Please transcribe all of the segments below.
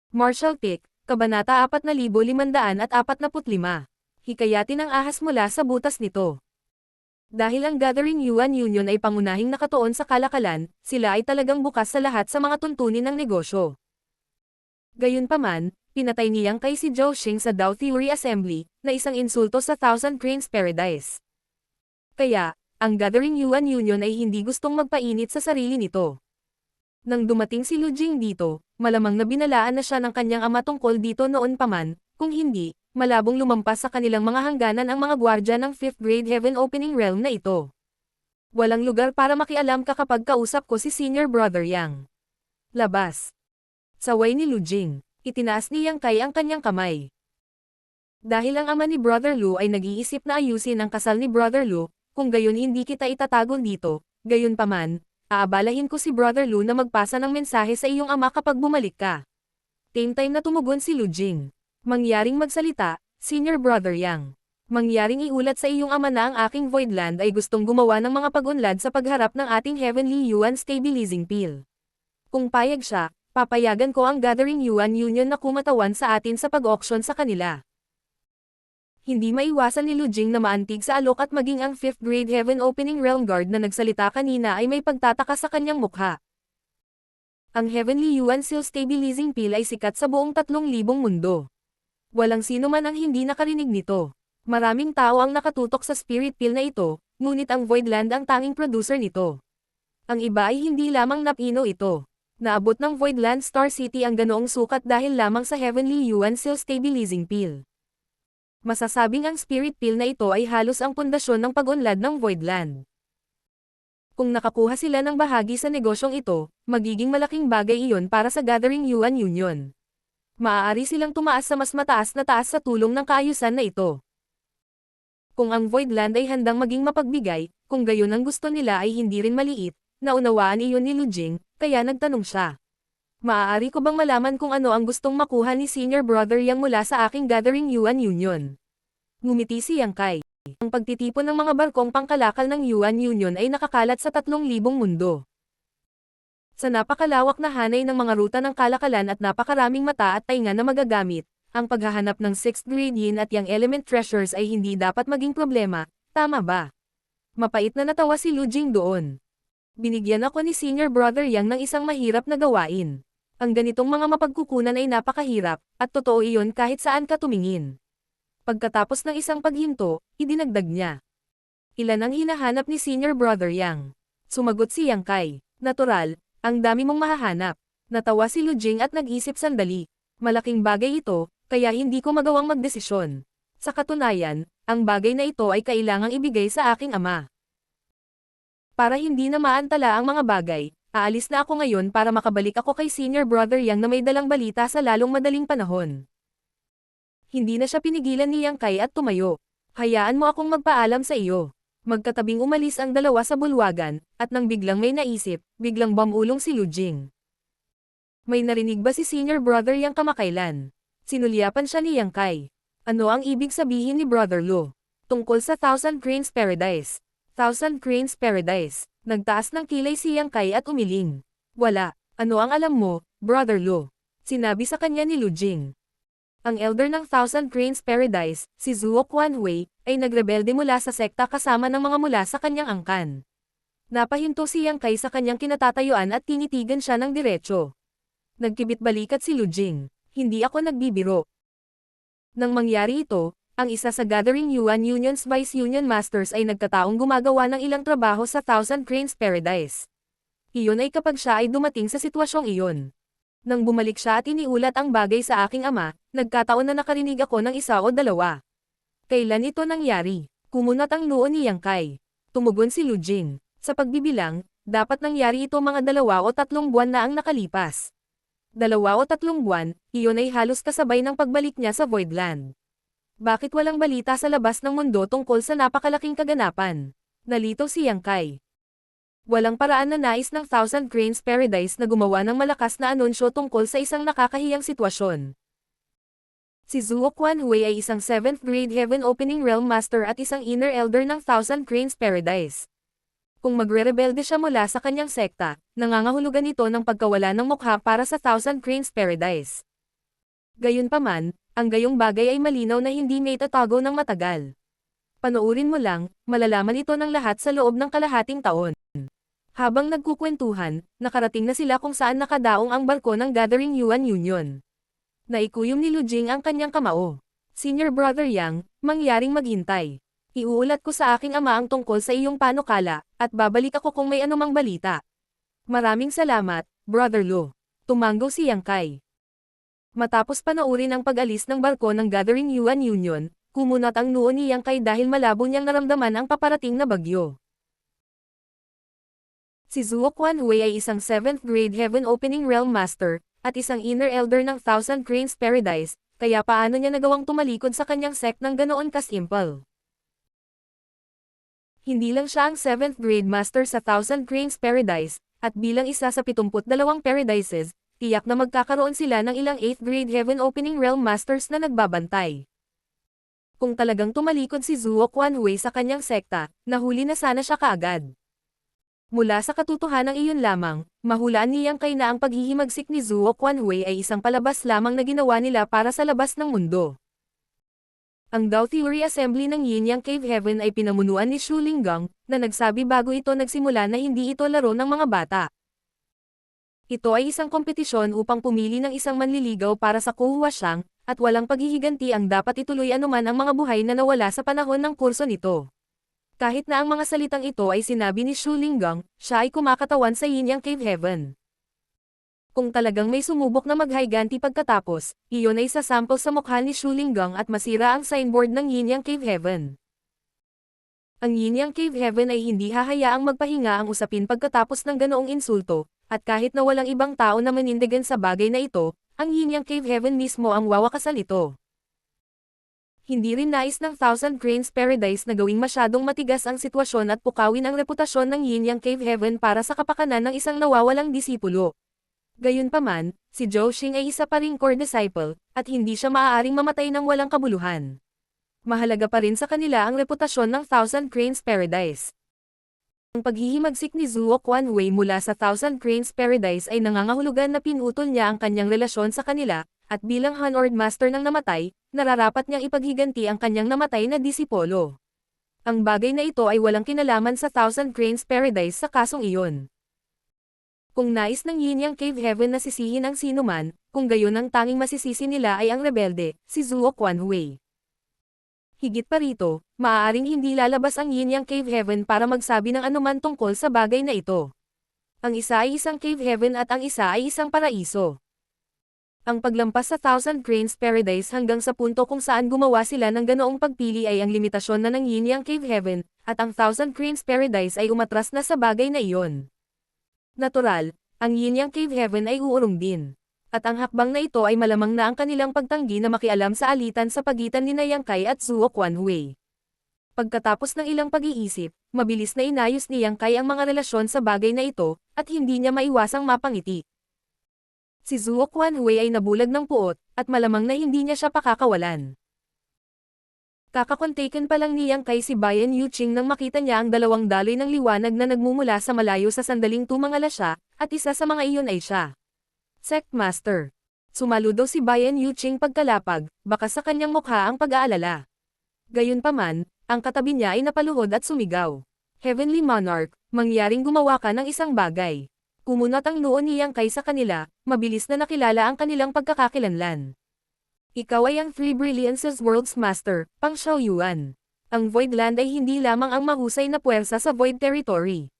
Martial Pick, Kabanata 4545. Hikayatin ang ahas mula sa butas nito. Dahil ang Gathering Yuan Union ay pangunahing nakatuon sa kalakalan, sila ay talagang bukas sa lahat sa mga tuntunin ng negosyo. Gayunpaman, pinatay niyang kay si Zhou Xing sa Dao Theory Assembly, na isang insulto sa Thousand Cranes Paradise. Kaya, ang Gathering Yuan Union ay hindi gustong magpainit sa sarili nito. Nang dumating si Lu Jing dito, malamang na binalaan na siya ng kanyang ama tungkol dito noon pa man, kung hindi, malabong lumampas sa kanilang mga hangganan ang mga gwardya ng 5th grade Heaven Opening Realm na ito. Walang lugar para makialam ka kapag kausap ko si Senior Brother Yang. Labas. Saway ni Lu Jing, itinaas ni Yang Kai ang kanyang kamay. Dahil ang ama ni Brother Lu ay nag-iisip na ayusin ang kasal ni Brother Lu, kung gayon hindi kita itatagol dito, gayon paman, aabalahin ko si Brother Lu na magpasa ng mensahe sa iyong ama kapag bumalik ka. Same time na tumugon si Lu Jing. Mangyaring magsalita, Senior Brother Yang. Mangyaring iulat sa iyong ama na ang aking Voidland ay gustong gumawa ng mga pag-unlad sa pagharap ng ating Heavenly Yuan Stabilizing Peel. Kung payag siya, papayagan ko ang Gathering Yuan Union na kumatawan sa atin sa pag-auction sa kanila. Hindi maiwasan ni Lu Jing na maantig sa alok at maging ang 5th grade Heaven Opening Realm Guard na nagsalita kanina ay may pagtataka sa kanyang mukha. Ang Heavenly Yuan Seal Stabilizing Peel ay sikat sa buong 3,000 mundo. Walang sino man ang hindi nakarinig nito. Maraming tao ang nakatutok sa Spirit Peel na ito, ngunit ang Voidland ang tanging producer nito. Ang iba ay hindi lamang napino ito. Naabot ng Voidland Star City ang ganoong sukat dahil lamang sa Heavenly Yuan Seal Stabilizing Peel. Masasabing ang Spirit Peel na ito ay halos ang pundasyon ng pag-unlad ng Voidland. Kung nakakuha sila ng bahagi sa negosyong ito, magiging malaking bagay iyon para sa Gathering Yuan Union. Maaari silang tumaas sa mas mataas na taas sa tulong ng kaayusan na ito. Kung ang Voidland ay handang maging mapagbigay, kung gayon ang gusto nila ay hindi rin maliit, naunawaan iyon ni Lu Jing, kaya nagtanong siya. Maaari ko bang malaman kung ano ang gustong makuha ni Senior Brother Yang mula sa aking Gathering Yuan Union? Ngumiti si Yang Kai. Ang pagtitipon ng mga barkong pangkalakal ng Yuan Union ay nakakalat sa 3,000 mundo. Sa napakalawak na hanay ng mga ruta ng kalakalan at napakaraming mata at tainga na magagamit, ang paghahanap ng 6th grade Yin at Yang element treasures ay hindi dapat maging problema, tama ba? Mapait na natawa si Lu Jing doon. Binigyan ako ni Senior Brother Yang ng isang mahirap na gawain. Ang ganitong mga mapagkukunan ay napakahirap, at totoo iyon kahit saan ka tumingin. Pagkatapos ng isang paghinto, idinagdag niya. Ilan ang hinahanap ni Senior Brother Yang? Sumagot si Yang Kai. Natural, ang dami mong mahahanap. Natawa si Lu Jing at nag-isip sandali. Malaking bagay ito, kaya hindi ko magawang magdesisyon. Sa katunayan, ang bagay na ito ay kailangang ibigay sa aking ama. Para hindi na maantala ang mga bagay, aalis na ako ngayon para makabalik ako kay Senior Brother Yang na may dalang balita sa lalong madaling panahon. Hindi na siya pinigilan ni Yang Kai at tumayo. Hayaan mo akong magpaalam sa iyo. Magkatabing umalis ang dalawa sa bulwagan, at nang biglang may naisip, biglang bumulong si Lu Jing. May narinig ba si Senior Brother Yang kamakailan? Sinulyapan siya ni Yang Kai. Ano ang ibig sabihin ni Brother Lu? Tungkol sa Thousand Cranes Paradise. Thousand Cranes Paradise. Nagtaas ng kilay si Yang Kai at umiling. Wala. Ano ang alam mo, Brother Lu? Sinabi sa kanya ni Lu Jing. Ang elder ng Thousand Cranes Paradise, si Zuo Quanhui, ay nagrebelde mula sa sekta kasama ng mga mula sa kanyang angkan. Napahinto si Yang Kai sa kanyang kinatatayuan at tinitigan siya ng diretso. Nagkibit balikat si Lu Jing. Hindi ako nagbibiro. Nang mangyari ito, ang isa sa Gathering Yuan Union's Vice Union Masters ay nagkataong gumagawa ng ilang trabaho sa Thousand Cranes Paradise. Iyon ay kapag siya ay dumating sa sitwasyong iyon. Nang bumalik siya at iniulat ang bagay sa aking ama, nagkataon na nakarinig ako ng isa o dalawa. Kailan ito nangyari? Kumunat ang noo ni Yang Kai. Tumugon si Lu Jing. Sa pagbibilang, dapat nangyari ito mga 2 o 3 buwan na ang nakalipas. 2 o 3 buwan, iyon ay halos kasabay ng pagbalik niya sa Voidland. Bakit walang balita sa labas ng mundo tungkol sa napakalaking kaganapan? Nalito si Yang Kai. Walang paraan na nais ng Thousand Cranes Paradise na gumawa ng malakas na anunsyo tungkol sa isang nakakahiyang sitwasyon. Si Zuo Quanhui ay isang 7th grade Heaven Opening Realm Master at isang Inner Elder ng Thousand Cranes Paradise. Kung magre-rebelde siya mula sa kanyang sekta, nangangahulugan ito ng pagkawala ng mukha para sa Thousand Cranes Paradise. Gayunpaman, ang gayong bagay ay malinaw na hindi may itatago ng matagal. Panoorin mo lang, malalaman ito ng lahat sa loob ng kalahating taon. Habang nagkukwentuhan, nakarating na sila kung saan nakadaong ang barko ng Gathering Yuan Union. Naikuyom ni Lu Jing ang kanyang kamao. Senior Brother Yang, mangyaring maghintay. Iuulat ko sa aking ama ang tungkol sa iyong panukala, at babalik ako kung may anumang balita. Maraming salamat, Brother Lu. Tumanggo si Yang Kai. Matapos panoorin ang pag-alis ng barko ng Gathering Yuan Union, kumunat ang noo ni Yang Kai dahil malabo niyang naramdaman ang paparating na bagyo. Si Zuo Quanhui ay isang 7th grade Heaven Opening Realm Master, at isang Inner Elder ng Thousand Cranes Paradise, kaya paano niya nagawang tumalikod sa kanyang sect ng ganoon kasimple. Hindi lang siya ang 7th grade Master sa Thousand Cranes Paradise, at bilang isa sa 72 Paradises, tiyak na magkakaroon sila ng ilang 8th grade Heaven Opening Realm Masters na nagbabantay. Kung talagang tumalikod si Zuo Quanhui sa kanyang sekta, nahuli na sana siya kaagad. Mula sa katotohanang iyon lamang, mahulaan ni Yang Kai na ang paghihimagsik ni Zuo Quanhui ay isang palabas lamang na ginawa nila para sa labas ng mundo. Ang Dao Theory Assembly ng Yin Yang Cave Heaven ay pinamunuan ni Shu Linggang, na nagsabi bago ito nagsimula na hindi ito laro ng mga bata. Ito ay isang kompetisyon upang pumili ng isang manliligaw para sa Kuhuasyang, at walang paghihiganti ang dapat ituloy anuman ang mga buhay na nawala sa panahon ng kurso nito. Kahit na ang mga salitang ito ay sinabi ni Shu Linggang, siya ay kumakatawan sa Yin Yang Cave Heaven. Kung talagang may sumubok na maghiganti pagkatapos, iyon ay sasample sa mukha ni Shu Linggang at masira ang signboard ng Yin Yang Cave Heaven. Ang Yin Yang Cave Heaven ay hindi hahayaang magpahinga ang usapin pagkatapos ng ganoong insulto, at kahit na walang ibang tao na manindigan sa bagay na ito, ang Yin Yang Cave Heaven mismo ang wawakasan ito. Hindi rin nais ng Thousand Cranes Paradise na gawing masyadong matigas ang sitwasyon at pukawin ang reputasyon ng Yin Yang Cave Heaven para sa kapakanan ng isang nawawalang disipulo. Gayunpaman, si Zhou Xing ay isa pa ring core disciple, at hindi siya maaaring mamatay ng walang kabuluhan. Mahalaga pa rin sa kanila ang reputasyon ng Thousand Cranes Paradise. Ang paghihimagsik ni Zuo Quanhui mula sa Thousand Cranes Paradise ay nangangahulugan na pinutol niya ang kanyang relasyon sa kanila, at bilang Honored Master ng namatay, nararapat niyang ipaghiganti ang kanyang namatay na disipolo. Ang bagay na ito ay walang kinalaman sa Thousand Cranes Paradise sa kasong iyon. Kung nais ng Yin Yang Cave Heaven na sisihin ang sinuman, kung gayon ang tanging masisisi nila ay ang rebelde, si Zuo Quanhui. Higit pa rito, maaaring hindi lalabas ang Yin Yang Cave Heaven para magsabi ng anuman tungkol sa bagay na ito. Ang isa ay isang Cave Heaven at ang isa ay isang paraiso. Ang paglampas sa Thousand Cranes Paradise hanggang sa punto kung saan gumawa sila ng ganoong pagpili ay ang limitasyon na ng Yin Yang Cave Heaven, at ang Thousand Cranes Paradise ay umatras na sa bagay na iyon. Natural, ang Yin Yang Cave Heaven ay uurong din. At ang hakbang na ito ay malamang na ang kanilang pagtanggi na makialam sa alitan sa pagitan ni Yang Kai at Zuo Quanhui. Pagkatapos ng ilang pag-iisip, mabilis na inayos ni Yang Kai ang mga relasyon sa bagay na ito, at hindi niya maiwasang mapangiti. Si Zuo Quanhui ay nabulag ng puot, at malamang na hindi niya siya pakakawalan. Kakakontaken pa lang ni Yang Kai si Bayan Yuqing nang makita niya ang dalawang daloy ng liwanag na nagmumula sa malayo sa sandaling tumangala siya, at isa sa mga iyon ay siya. Sect Master. Sumaludo si Bayan Yuqing pagkalapag, baka sa kanyang mukha ang pag-aalala. Gayunpaman, ang katabi niya ay napaluhod at sumigaw. Heavenly Monarch, mangyaring gumawa ka ng isang bagay. Kumunat ang noo ni Yang Kai sa kanila, mabilis na nakilala ang kanilang pagkakakilanlan. Ikaw ay ang Three Brilliances World's Master, Pang Xiaoyuan. Ang Void Land ay hindi lamang ang mahusay na puwersa sa Void Territory.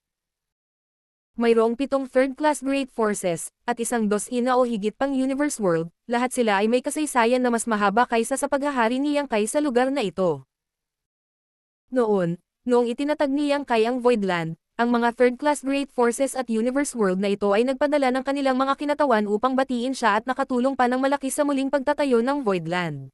Mayroong 7 third-class Great Forces, at isang 2 o higit pang Universe World, lahat sila ay may kasaysayan na mas mahaba kaysa sa paghahari ni Yang Kai sa lugar na ito. Noong itinatag ni Yang Kai ang Void Land, ang mga third-class Great Forces at Universe World na ito ay nagpadala ng kanilang mga kinatawan upang batiin siya at nakatulong pa ng malaki sa muling pagtatayo ng Void Land.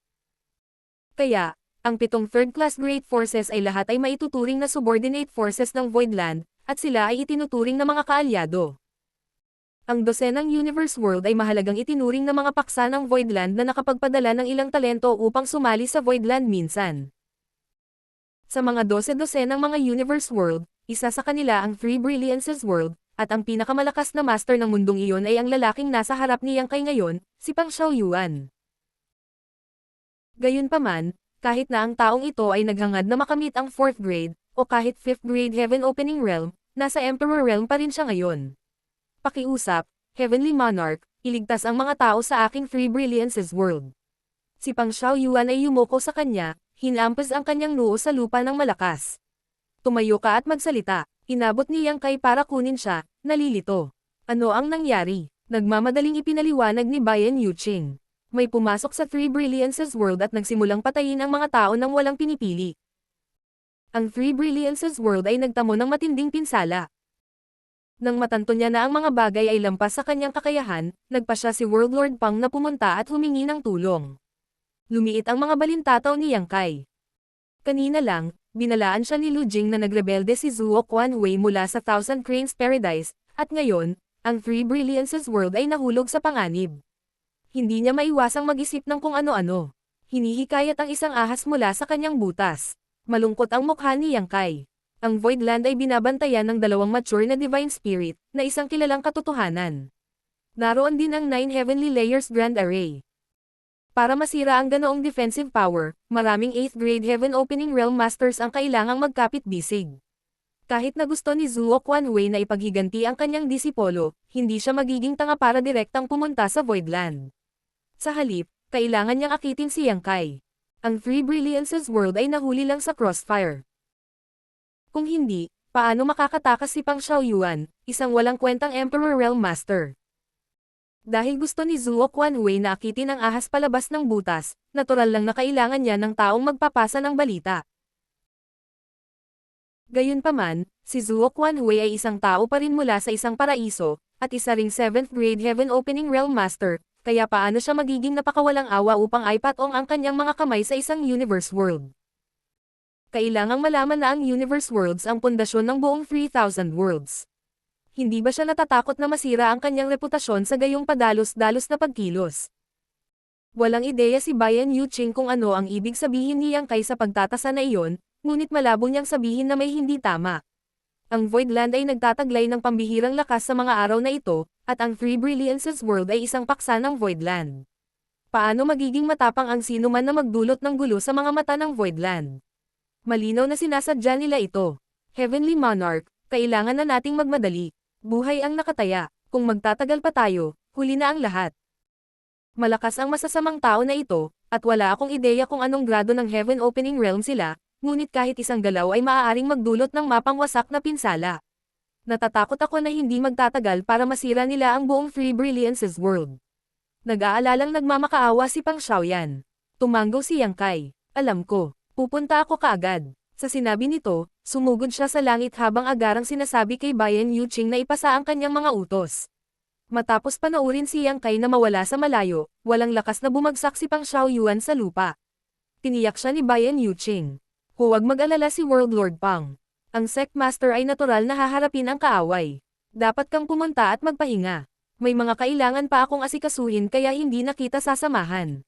Kaya, ang 7 third-class Great Forces ay lahat ay maituturing na subordinate forces ng Void Land, at sila ay itinuturing na mga kaalyado. Ang 12 ng Universe World ay mahalagang itinuring na mga paksa ng Void Land na nakapagpadala ng ilang talento upang sumali sa Void Land minsan. Sa mga 12 ng mga Universe World, isa sa kanila ang Three Brilliances World, at ang pinakamalakas na master ng mundong iyon ay ang lalaking nasa harap ni Yang Kai ngayon, si Pang Xiaoyuan. Gayunpaman, kahit na ang taong ito ay naghangad na makamit ang 4th grade, o kahit 5th grade Heaven Opening Realm, nasa Emperor Realm pa rin siya ngayon. Pakiusap, Heavenly Monarch, iligtas ang mga tao sa aking Three Brilliances World. Si Pang Xiaoyuan ay yumuko sa kanya, hinampas ang kanyang noo sa lupa ng malakas. Tumayo ka at magsalita. Inabot ni Yang Kai para kunin siya, nalilito. Ano ang nangyari? Nagmamadaling ipinaliwanag ni Bayan Yuqing. May pumasok sa Three Brilliances World at nagsimulang patayin ang mga tao nang walang pinipili. Ang Three Brilliances World ay nagtamo ng matinding pinsala. Nang matanto niya na ang mga bagay ay lampas sa kanyang kakayahan, nagpa siya si World Lord Pang na pumunta at humingi ng tulong. Lumiit ang mga balintataw ni Yang Kai. Kanina lang, binalaan siya ni Lu Jing na nagrebelde si Zuo Quanhui mula sa Thousand Cranes Paradise, at ngayon, ang Three Brilliances World ay nahulog sa panganib. Hindi niya maiwasang mag-isip ng kung ano-ano. Hinihikayat ang isang ahas mula sa kanyang butas. Malungkot ang mukha ni Yang Kai. Ang Voidland ay binabantayan ng dalawang mature na Divine Spirit, na isang kilalang katotohanan. Naroon din ang 9 Heavenly Layers Grand Array. Para masira ang ganoong defensive power, maraming 8th grade Heaven Opening Realm Masters ang kailangang magkapit-bisig. Kahit na gusto ni Zuo Quanhui na ipaghiganti ang kanyang disipolo, hindi siya magiging tanga para direktang pumunta sa Voidland. Sa halip, kailangan niyang akitin si Yang Kai. Ang Three Brilliances World ay nahuli lang sa crossfire. Kung hindi, paano makakatakas si Pang Xiaoyuan, isang walang kwentang Emperor Realm Master? Dahil gusto ni Zuo Quanhui na akitin ang ahas palabas ng butas, natural lang na kailangan niya ng taong magpapasa ng balita. Gayunpaman, si Zuo Quanhui ay isang tao pa rin mula sa isang paraiso, at isa ring 7th grade Heaven Opening Realm Master, kaya paano siya magiging napakawalang awa upang ipatong ang kanyang mga kamay sa isang Universe World? Kailangang malaman na ang Universe Worlds ang pundasyon ng buong 3,000 Worlds. Hindi ba siya natatakot na masira ang kanyang reputasyon sa gayong padalos-dalos na pagkilos? Walang ideya si Bayan Yuqing kung ano ang ibig sabihin ni Yang Kai sa pagtatasa na iyon, ngunit malabo niyang sabihin na may hindi tama. Ang Voidland ay nagtataglay ng pambihirang lakas sa mga araw na ito, at ang Three Brilliances World ay isang paksa ng Voidland. Paano magiging matapang ang sino man na magdulot ng gulo sa mga mata ng Voidland? Malinaw na sinasadya nila ito. Heavenly Monarch, kailangan na nating magmadali. Buhay ang nakataya, kung magtatagal pa tayo, huli na ang lahat. Malakas ang masasamang tao na ito, at wala akong ideya kung anong grado ng Heaven Opening Realm sila, ngunit kahit isang galaw ay maaaring magdulot ng mapangwasak na pinsala. Natatakot ako na hindi magtatagal para masira nila ang buong Three Brilliances World. Nag-aalalang nagmamakaawa si Pang Xiaoyan. Tumanggaw si Yang Kai. Alam ko, pupunta ako kaagad. Sa sinabi nito, sumugod siya sa langit habang agarang sinasabi kay Bayan Yuqing na ipasa ang kanyang mga utos. Matapos panoorin si Yang Kai na mawala sa malayo, walang lakas na bumagsak si Pang Xiaoyuan sa lupa. Tiniyak siya ni Bayan Yuqing. Huwag mag-alala si World Lord Pang. Ang Sect Master ay natural na haharapin ang kaaway. Dapat kang pumunta at magpahinga. May mga kailangan pa akong asikasuhin kaya hindi na kita sasamahan.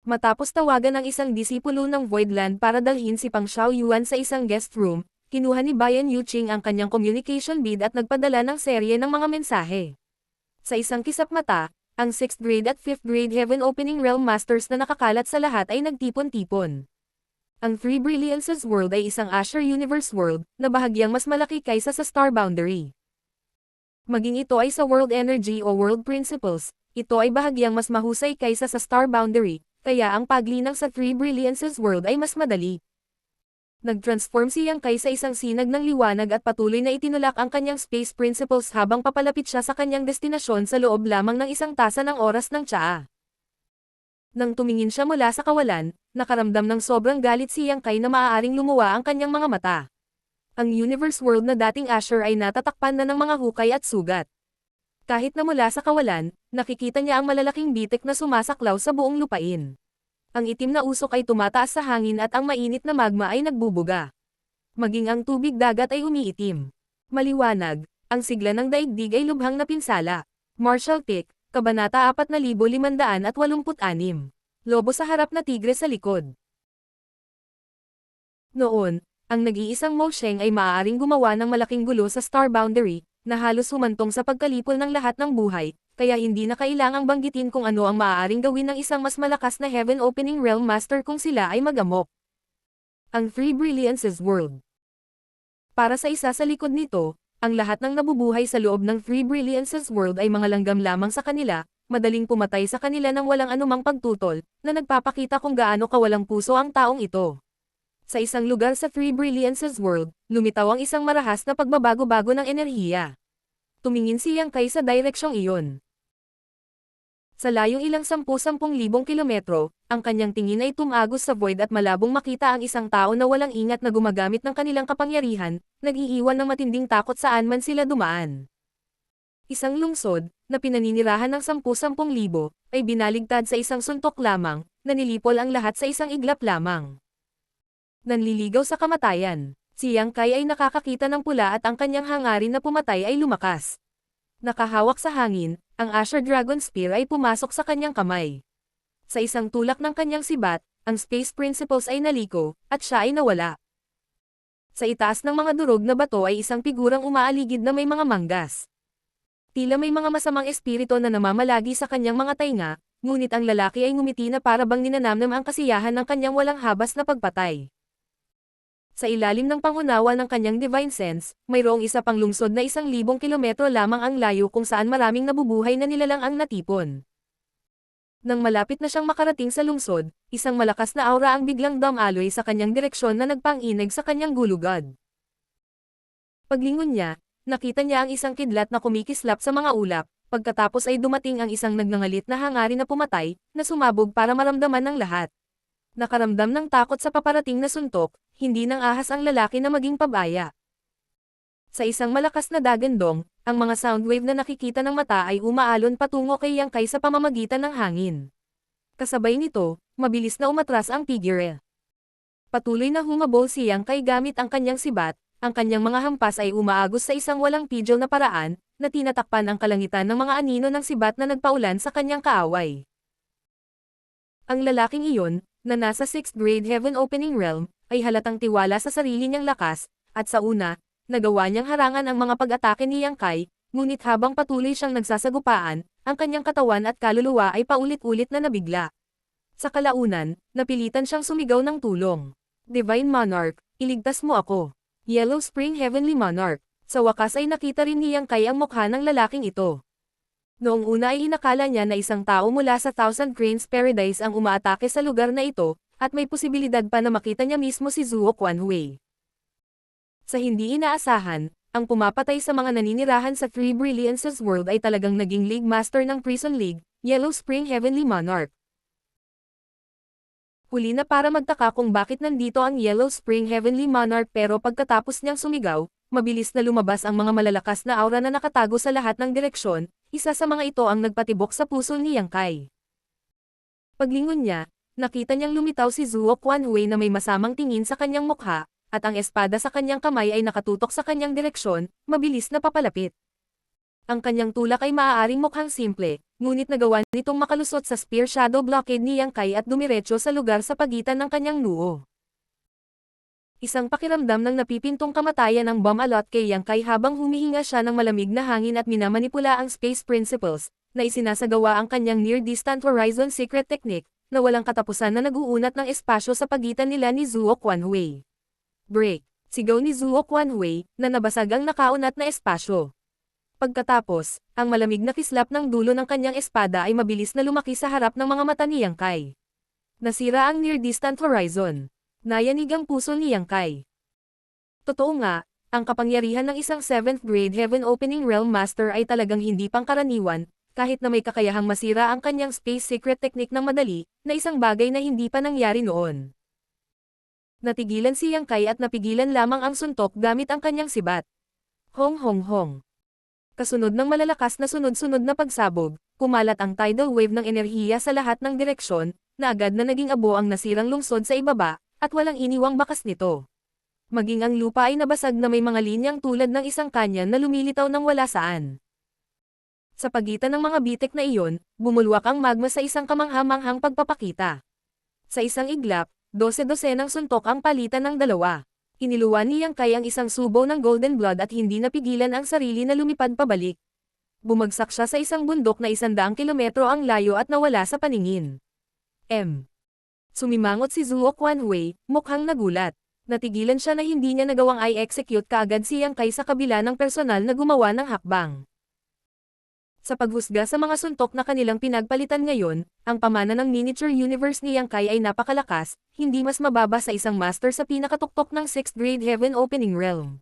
Matapos tawagan ng isang disipulo ng Voidland para dalhin si Pang Xiaoyuan sa isang guest room, kinuha ni Bayan Yuqing ang kanyang communication bead at nagpadala ng serye ng mga mensahe. Sa isang kisap mata, ang 6th grade at 5th grade Heaven Opening Realm Masters na nakakalat sa lahat ay nagtipon-tipon. Ang Three Brilliances World ay isang Azure Universe World, na bahagyang mas malaki kaysa sa Star Boundary. Maging ito ay sa World Energy o World Principles, ito ay bahagyang mas mahusay kaysa sa Star Boundary, kaya ang paglinang sa Three Brilliances World ay mas madali. Nag-transform si Yang Kai sa isang sinag ng liwanag at patuloy na itinulak ang kanyang Space Principles habang papalapit siya sa kanyang destinasyon sa loob lamang ng isang tasa ng oras ng tsaa. Nang tumingin siya mula sa kawalan, nakaramdam ng sobrang galit si Yang Kai na maaaring lumuwa ang kanyang mga mata. Ang Universe World na dating Azure ay natatakpan na ng mga hukay at sugat. Kahit na mula sa kawalan, nakikita niya ang malalaking bitik na sumasaklaw sa buong lupain. Ang itim na usok ay tumataas sa hangin at ang mainit na magma ay nagbubuga. Maging ang tubig dagat ay umiitim. Maliwanag, ang sigla ng daigdig ay lubhang napinsala. Martial Pick, Kabanata 4586. Lobo sa harap na tigre sa likod. Noon, ang nag-iisang Mo Sheng ay maaaring gumawa ng malaking gulo sa Star Boundary, na halos humantong sa pagkalipol ng lahat ng buhay, kaya hindi na kailangang banggitin kung ano ang maaaring gawin ng isang mas malakas na Heaven Opening Realm Master kung sila ay magamok. Ang Three Brilliances World. Para sa isa sa likod nito, ang lahat ng nabubuhay sa loob ng Three Brilliances World ay mga langgam lamang sa kanila, madaling pumatay sa kanila ng walang anumang pagtutol, na nagpapakita kung gaano kawalang puso ang taong ito. Sa isang lugar sa Three Brilliances World, lumitaw ang isang marahas na pagbabago-bago ng enerhiya. Tumingin si Yang Kai sa direksyong iyon. Sa layong ilang 10,000 kilometro, ang kanyang tingin ay tumagos sa void at malabong makita ang isang tao na walang ingat na gumagamit ng kanilang kapangyarihan, nag-iiwan ng matinding takot saan man sila dumaan. Isang lungsod, na pinaninirahan ng 10,000, ay binaligtad sa isang suntok lamang, na nilipol ang lahat sa isang iglap lamang. Nanliligaw sa kamatayan. Si Yang Kai ay nakakakita ng pula at ang kanyang hangarin na pumatay ay lumakas. Nakahawak sa hangin, ang Asher Dragon Spear ay pumasok sa kanyang kamay. Sa isang tulak ng kanyang sibat, ang Space Principles ay naliko, at siya ay nawala. Sa itaas ng mga durog na bato ay isang figurang umaaligid na may mga manggas. Tila may mga masamang espiritu na namamalagi sa kanyang mga tainga, ngunit ang lalaki ay ngumiti na para bang ninanamnam ang kasiyahan ng kanyang walang habas na pagpatay. Sa ilalim ng pangunawa ng kanyang divine sense, mayroong isa pang lungsod na 1,000 kilometro lamang ang layo kung saan maraming nabubuhay na nilalang ang natipon. Nang malapit na siyang makarating sa lungsod, isang malakas na aura ang biglang dumaloy sa kanyang direksyon na nagpang-inag sa kanyang gulugad. Paglingon niya, nakita niya ang isang kidlat na kumikislap sa mga ulap, pagkatapos ay dumating ang isang nagngangalit na hangarin na pumatay, na sumabog para maramdaman ng lahat. Nakaramdam ng takot sa paparating na suntok, hindi nang ahas ang lalaki na maging pabaya. Sa isang malakas na dagandong, ang mga soundwave na nakikita ng mata ay umaalon patungo kay Yang Kai sa pamamagitan ng hangin. Kasabay nito, mabilis na umatras ang figure. Patuloy na humabol si Yang Kai gamit ang kanyang sibat, ang kanyang mga hampas ay umaagos sa isang walang pidgel na paraan, na tinatakpan ang kalangitan ng mga anino ng sibat na nagpaulan sa kanyang kaaway. Ang lalaking iyon, na nasa 6th grade Heaven Opening Realm, ay halatang tiwala sa sarili niyang lakas, at sa una, nagawa niyang harangan ang mga pag-atake ni Yang Kai, ngunit habang patuloy siyang nagsasagupaan, ang kanyang katawan at kaluluwa ay paulit-ulit na nabigla. Sa kalaunan, napilitan siyang sumigaw ng tulong. Divine Monarch, iligtas mo ako. Yellow Spring Heavenly Monarch. Sa wakas ay nakita rin ni Yang Kai ang mukha ng lalaking ito. Noong una ay inakala niya na isang tao mula sa Thousand Cranes Paradise ang umaatake sa lugar na ito, at may posibilidad pa na makita niya mismo si Zuo Quanhui. Sa hindi inaasahan, ang pumapatay sa mga naninirahan sa Three Brilliances World ay talagang naging League Master ng Prison League, Yellow Spring Heavenly Monarch. Huli na para magtaka kung bakit nandito ang Yellow Spring Heavenly Monarch pero pagkatapos niyang sumigaw, mabilis na lumabas ang mga malalakas na aura na nakatago sa lahat ng direksyon, isa sa mga ito ang nagpatibok sa puso ni Yang Kai. Paglingon niya, nakita niyang lumitaw si Zuo Quanhui na may masamang tingin sa kanyang mukha, at ang espada sa kanyang kamay ay nakatutok sa kanyang direksyon, mabilis na papalapit. Ang kanyang tulak ay maaaring mukhang simple, ngunit nagawa nitong makalusot sa Spear Shadow Blockade ni Yang Kai at dumiretso sa lugar sa pagitan ng kanyang noo. Isang pakiramdam ng napipintong kamatayan ang bumalot kay Yang Kai habang humihinga siya ng malamig na hangin at minamanipula ang Space Principles, na isinasagawa ang kanyang Near-Distant Horizon Secret Technique, na walang katapusan na nag-uunat ng espasyo sa pagitan nila ni Zuo Quanhui. Break! Sigaw ni Zuo Quanhui, na nabasag ang nakaunat na espasyo. Pagkatapos, ang malamig na kislap ng dulo ng kanyang espada ay mabilis na lumaki sa harap ng mga mata ni Yang Kai. Nasira ang Near-Distant Horizon. Nayanig ang puso ni Yang Kai. Totoo nga, ang kapangyarihan ng isang 7th grade Heaven Opening Realm Master ay talagang hindi pangkaraniwan, kahit na may kakayahang masira ang kanyang Space Secret Technique ng madali, na isang bagay na hindi pa nangyari noon. Natigilan si Yang Kai at napigilan lamang ang suntok gamit ang kanyang sibat. Hong hong hong. Kasunod ng malalakas na sunod-sunod na pagsabog, kumalat ang tidal wave ng enerhiya sa lahat ng direksyon, na agad na naging abo ang nasirang lungsod sa ibaba, at walang iniwang bakas nito. Maging ang lupa ay nabasag na may mga linyang tulad ng isang kanyan na lumilitaw ng wala saan. Sa pagitan ng mga bitek na iyon, bumulwak ang magma sa isang kamangha-manghang pagpapakita. Sa isang iglap, 12-12 ng suntok ang palitan ng dalawa. Iniluwan ni Yang Kai ang isang subo ng Golden Blood at hindi napigilan ang sarili na lumipad pabalik. Bumagsak siya sa isang bundok na 100 kilometro ang layo at nawala sa paningin. Sumimangot si Zuo Quanhui, mukhang nagulat. Natigilan siya na hindi niya nagawang i-execute kaagad si Yang Kai sa kabila ng personal na gumawa ng hakbang. Sa paghusga sa mga suntok na kanilang pinagpalitan ngayon, ang pamana ng miniature universe ni Yang Kai ay napakalakas, hindi mas mababa sa isang master sa pinakatuktok ng 6th grade heaven opening realm.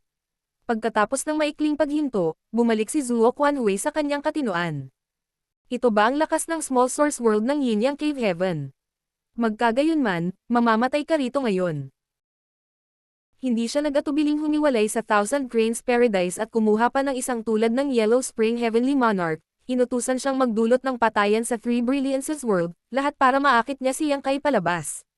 Pagkatapos ng maikling paghinto, bumalik si Zuo Quanhui sa kanyang katinoan. Ito ba ang lakas ng small source world ng Yin Yang Cave Heaven? Magkagayunman, mamamatay ka rito ngayon. Hindi siya nag-atubiling humiwalay sa Thousand Cranes Paradise at kumuha pa ng isang tulad ng Yellow Spring Heavenly Monarch. Inutusan siyang magdulot ng patayan sa Three Brilliances World, lahat para maakit niya si Yang Kai palabas.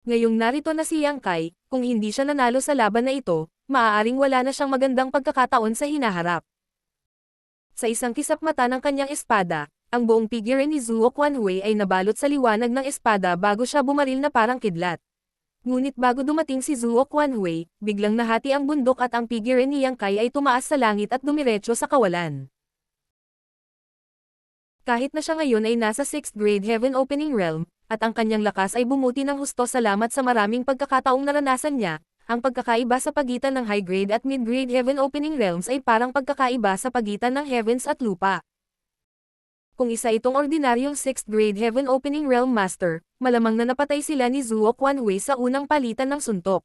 Ngayong narito na si Yang Kai, kung hindi siya nanalo sa laban na ito, maaaring wala na siyang magandang pagkakataon sa hinaharap. Sa isang kisap mata ng kanyang espada, ang buong figure ni Zuo Quanhui ay nabalot sa liwanag ng espada bago siya bumaril na parang kidlat. Ngunit bago dumating si Zuo Quanhui, biglang nahati ang bundok at ang figure ni Yang Kai ay tumaas sa langit at dumiretso sa kawalan. Kahit na siya ngayon ay nasa 6th grade heaven opening realm, at ang kanyang lakas ay bumuti ng husto salamat sa maraming pagkakataong naranasan niya, ang pagkakaiba sa pagitan ng high grade at mid grade heaven opening realms ay parang pagkakaiba sa pagitan ng heavens at lupa. Kung isa itong ordinaryong 6th grade heaven opening realm master, malamang na napatay sila ni Zuo Quanhui sa unang palitan ng suntok.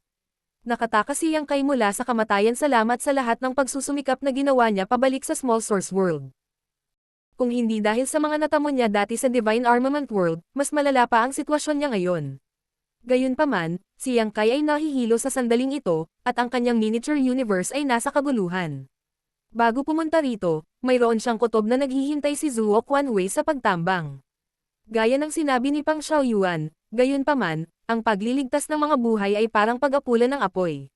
Nakatakas si Yang Kai mula sa kamatayan salamat sa lahat ng pagsusumikap na ginawa niya pabalik sa small source world. Kung hindi dahil sa mga natamo niya dati sa Divine Armament World, mas malala pa ang sitwasyon niya ngayon. Gayunpaman, si Yang Kai ay nahihilo sa sandaling ito, at ang kanyang miniature universe ay nasa kaguluhan. Bago pumunta rito, mayroon siyang kutob na naghihintay si Zuo Quanhui sa pagtambang. Gaya ng sinabi ni Pang Xiaoyuan, gayunpaman, ang pagliligtas ng mga buhay ay parang pag-apulan ng apoy.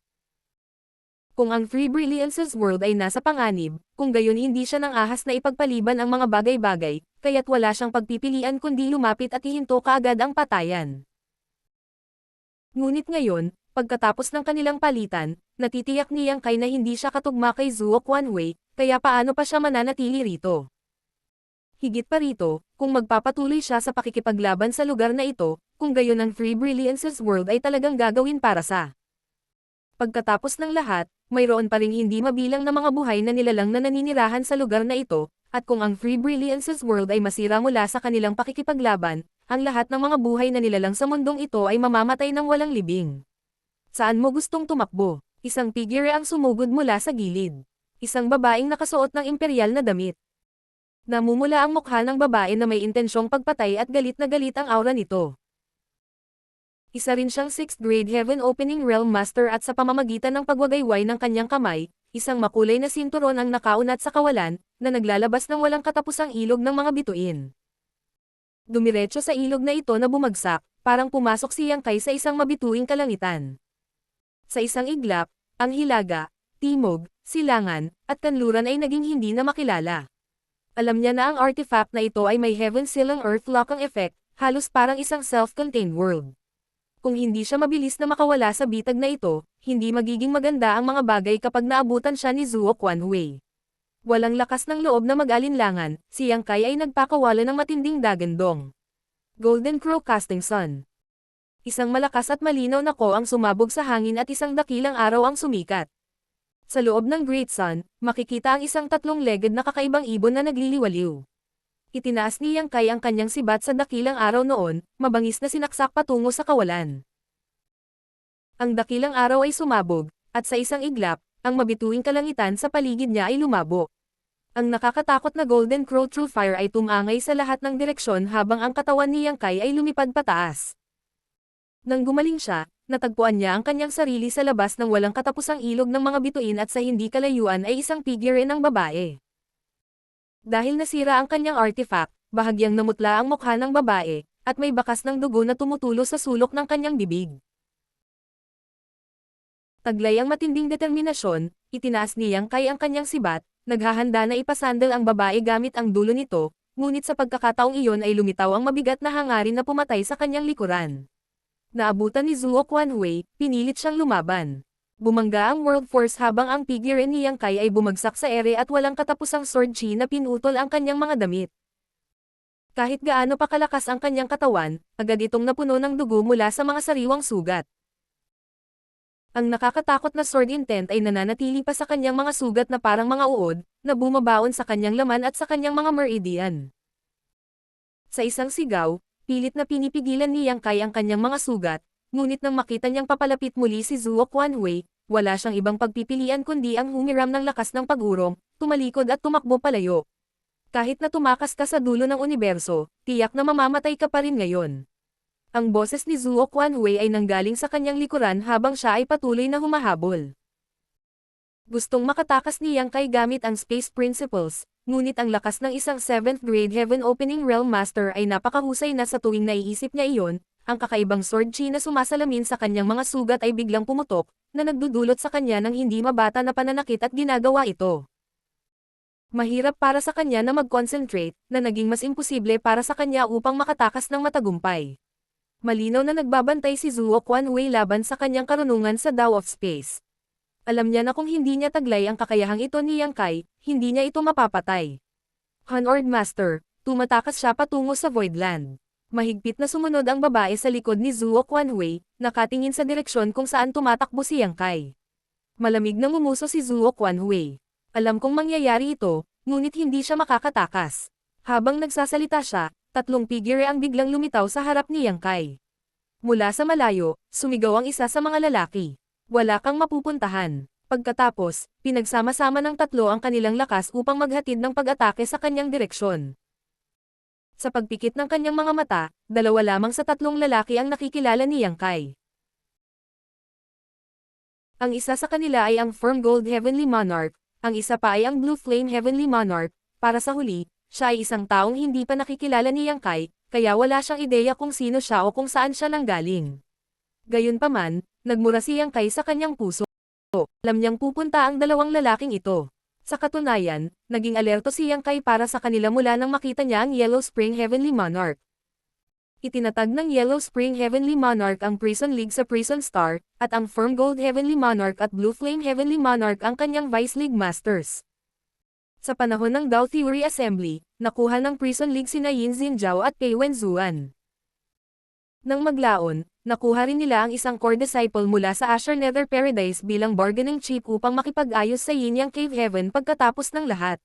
Kung ang Three Brilliances World ay nasa panganib, kung gayon hindi siya nang ahas na ipagpaliban ang mga bagay-bagay, kaya't wala siyang pagpipilian kundi lumapit at ihinto kaagad ang patayan. Ngunit ngayon, pagkatapos ng kanilang palitan, natitiyak ni Yang Kai na hindi siya katugma kay Zuo Quanhui, kaya paano pa siya mananatili rito? Higit pa rito, kung magpapatuloy siya sa pakikipaglaban sa lugar na ito, kung gayon ang Three Brilliances World ay talagang gagawin para sa. Pagkatapos ng lahat, mayroon pa ring hindi mabilang na mga buhay na nilalang na naninirahan sa lugar na ito, at kung ang Three Brilliances World ay masira mula sa kanilang pakikipaglaban, ang lahat ng mga buhay na nilalang sa mundong ito ay mamamatay ng walang libing. Saan mo gustong tumakbo? Isang figure ang sumugod mula sa gilid. Isang babaeng nakasuot ng imperial na damit. Namumula ang mukha ng babae na may intensyong pagpatay at galit na galit ang aura nito. Isa rin siyang 6th grade heaven opening realm master at sa pamamagitan ng pagwagayway ng kanyang kamay, isang makulay na sinturon ang nakaunat sa kawalan, na naglalabas ng walang katapusang ilog ng mga bituin. Dumiretso sa ilog na ito na bumagsak, parang pumasok si Yang Kai sa isang mabituing kalangitan. Sa isang iglap, ang hilaga, timog, silangan, at kanluran ay naging hindi na makilala. Alam niya na ang artifact na ito ay may heaven silang earth locking effect, halos parang isang self-contained world. Kung hindi siya mabilis na makawala sa bitag na ito, hindi magiging maganda ang mga bagay kapag naabutan siya ni Zuo Quanhui. Walang lakas ng loob na mag-alinlangan, si Yang Kai ay nagpakawala ng matinding dagandong. Golden Crow Casting Sun. Isang malakas at malinaw na ko ang sumabog sa hangin at isang dakilang araw ang sumikat. Sa loob ng Great Sun, makikita ang isang tatlong-legged na kakaibang ibon na nagliliwaliw. Itinaas ni Yang Kai ang kanyang sibat sa dakilang araw noon, mabangis na sinaksak patungo sa kawalan. Ang dakilang araw ay sumabog, at sa isang iglap, ang mabituing kalangitan sa paligid niya ay lumabo. Ang nakakatakot na Golden Crow True Fire ay tumangay sa lahat ng direksyon habang ang katawan ni Yang Kai ay lumipad pataas. Nang gumaling siya, natagpuan niya ang kanyang sarili sa labas ng walang katapusang ilog ng mga bituin at sa hindi kalayuan ay isang figure ng babae. Dahil nasira ang kanyang artifact, bahagyang namutla ang mukha ng babae, at may bakas ng dugo na tumutulo sa sulok ng kanyang bibig. Taglay ang matinding determinasyon, itinaas ni Yang Kai ang kanyang sibat, naghahanda na ipasandal ang babae gamit ang dulo nito, ngunit sa pagkakataong iyon ay lumitaw ang mabigat na hangarin na pumatay sa kanyang likuran. Naabutan ni Zuo Quanhui, pinilit siyang lumaban. Bumangga ang World Force habang ang figure ni Yang Kai ay bumagsak sa ere at walang katapusang sword chi na pinutol ang kanyang mga damit. Kahit gaano pa kalakas ang kanyang katawan, agad itong napuno ng dugo mula sa mga sariwang sugat. Ang nakakatakot na sword intent ay nananatili pa sa kanyang mga sugat na parang mga uod, na bumabaon sa kanyang laman at sa kanyang mga meridian. Sa isang sigaw, pilit na pinipigilan ni Yang Kai ang kanyang mga sugat, ngunit nang makita niyang papalapit muli si Zuo Quanhui, wala siyang ibang pagpipilian kundi ang humiram ng lakas ng pag-urong, tumalikod at tumakbo palayo. Kahit na tumakas ka sa dulo ng universo, tiyak na mamamatay ka pa rin ngayon. Ang boses ni Zuo Quanhui ay nanggaling sa kanyang likuran habang siya ay patuloy na humahabol. Gustong makatakas ni Yang Kai gamit ang Space Principles, ngunit ang lakas ng isang 7th grade Heaven Opening Realm Master ay napakahusay na sa tuwing naiisip niya iyon, ang kakaibang sword chi na sumasalamin sa kanyang mga sugat ay biglang pumutok, na nagdudulot sa kanya ng hindi mabata na pananakit at ginagawa ito. Mahirap para sa kanya na mag-concentrate, na naging mas imposible para sa kanya upang makatakas ng matagumpay. Malinaw na nagbabantay si Zuo Quanhui laban sa kanyang karunungan sa Tao of Space. Alam niya na kung hindi niya taglay ang kakayahang ito ni Yang Kai, hindi niya ito mapapatay. Hanord Master, tumatakas siya patungo sa Voidland. Mahigpit na sumunod ang babae sa likod ni Zuo Quanhui, nakatingin sa direksyon kung saan tumatakbo si Yang Kai. Malamig na ngumuso si Zuo Quanhui. Alam kong mangyayari ito, ngunit hindi siya makakatakas. Habang nagsasalita siya, tatlong figure ang biglang lumitaw sa harap ni Yang Kai. Mula sa malayo, sumigaw ang isa sa mga lalaki. Wala kang mapupuntahan. Pagkatapos, pinagsama-sama ng tatlo ang kanilang lakas upang maghatid ng pag-atake sa kanyang direksyon. Sa pagpikit ng kanyang mga mata, dalawa lamang sa tatlong lalaki ang nakikilala ni Yang Kai. Ang isa sa kanila ay ang Firm Gold Heavenly Monarch, ang isa pa ay ang Blue Flame Heavenly Monarch. Para sa huli, siya ay isang taong hindi pa nakikilala ni Yang Kai, kaya wala siyang ideya kung sino siya o kung saan siya nanggaling. Gayunpaman, nagmura si Yang Kai sa kanyang puso. Alam niyang pupunta ang dalawang lalaking ito. Sa katunayan, naging alerto si Yang Kai para sa kanila mula nang makita niya ang Yellow Spring Heavenly Monarch. Itinatag ng Yellow Spring Heavenly Monarch ang Prison League sa Prison Star, at ang Firm Gold Heavenly Monarch at Blue Flame Heavenly Monarch ang kanyang Vice League Masters. Sa panahon ng Dao Theory Assembly, nakuha ng Prison League sina Yin Xinjiao at Pei Wenzuan. Nang maglaon, nakuha rin nila ang isang core disciple mula sa Asher Nether Paradise bilang bargaining chip upang makipag-ayos sa Yin Yang Cave Heaven pagkatapos ng lahat.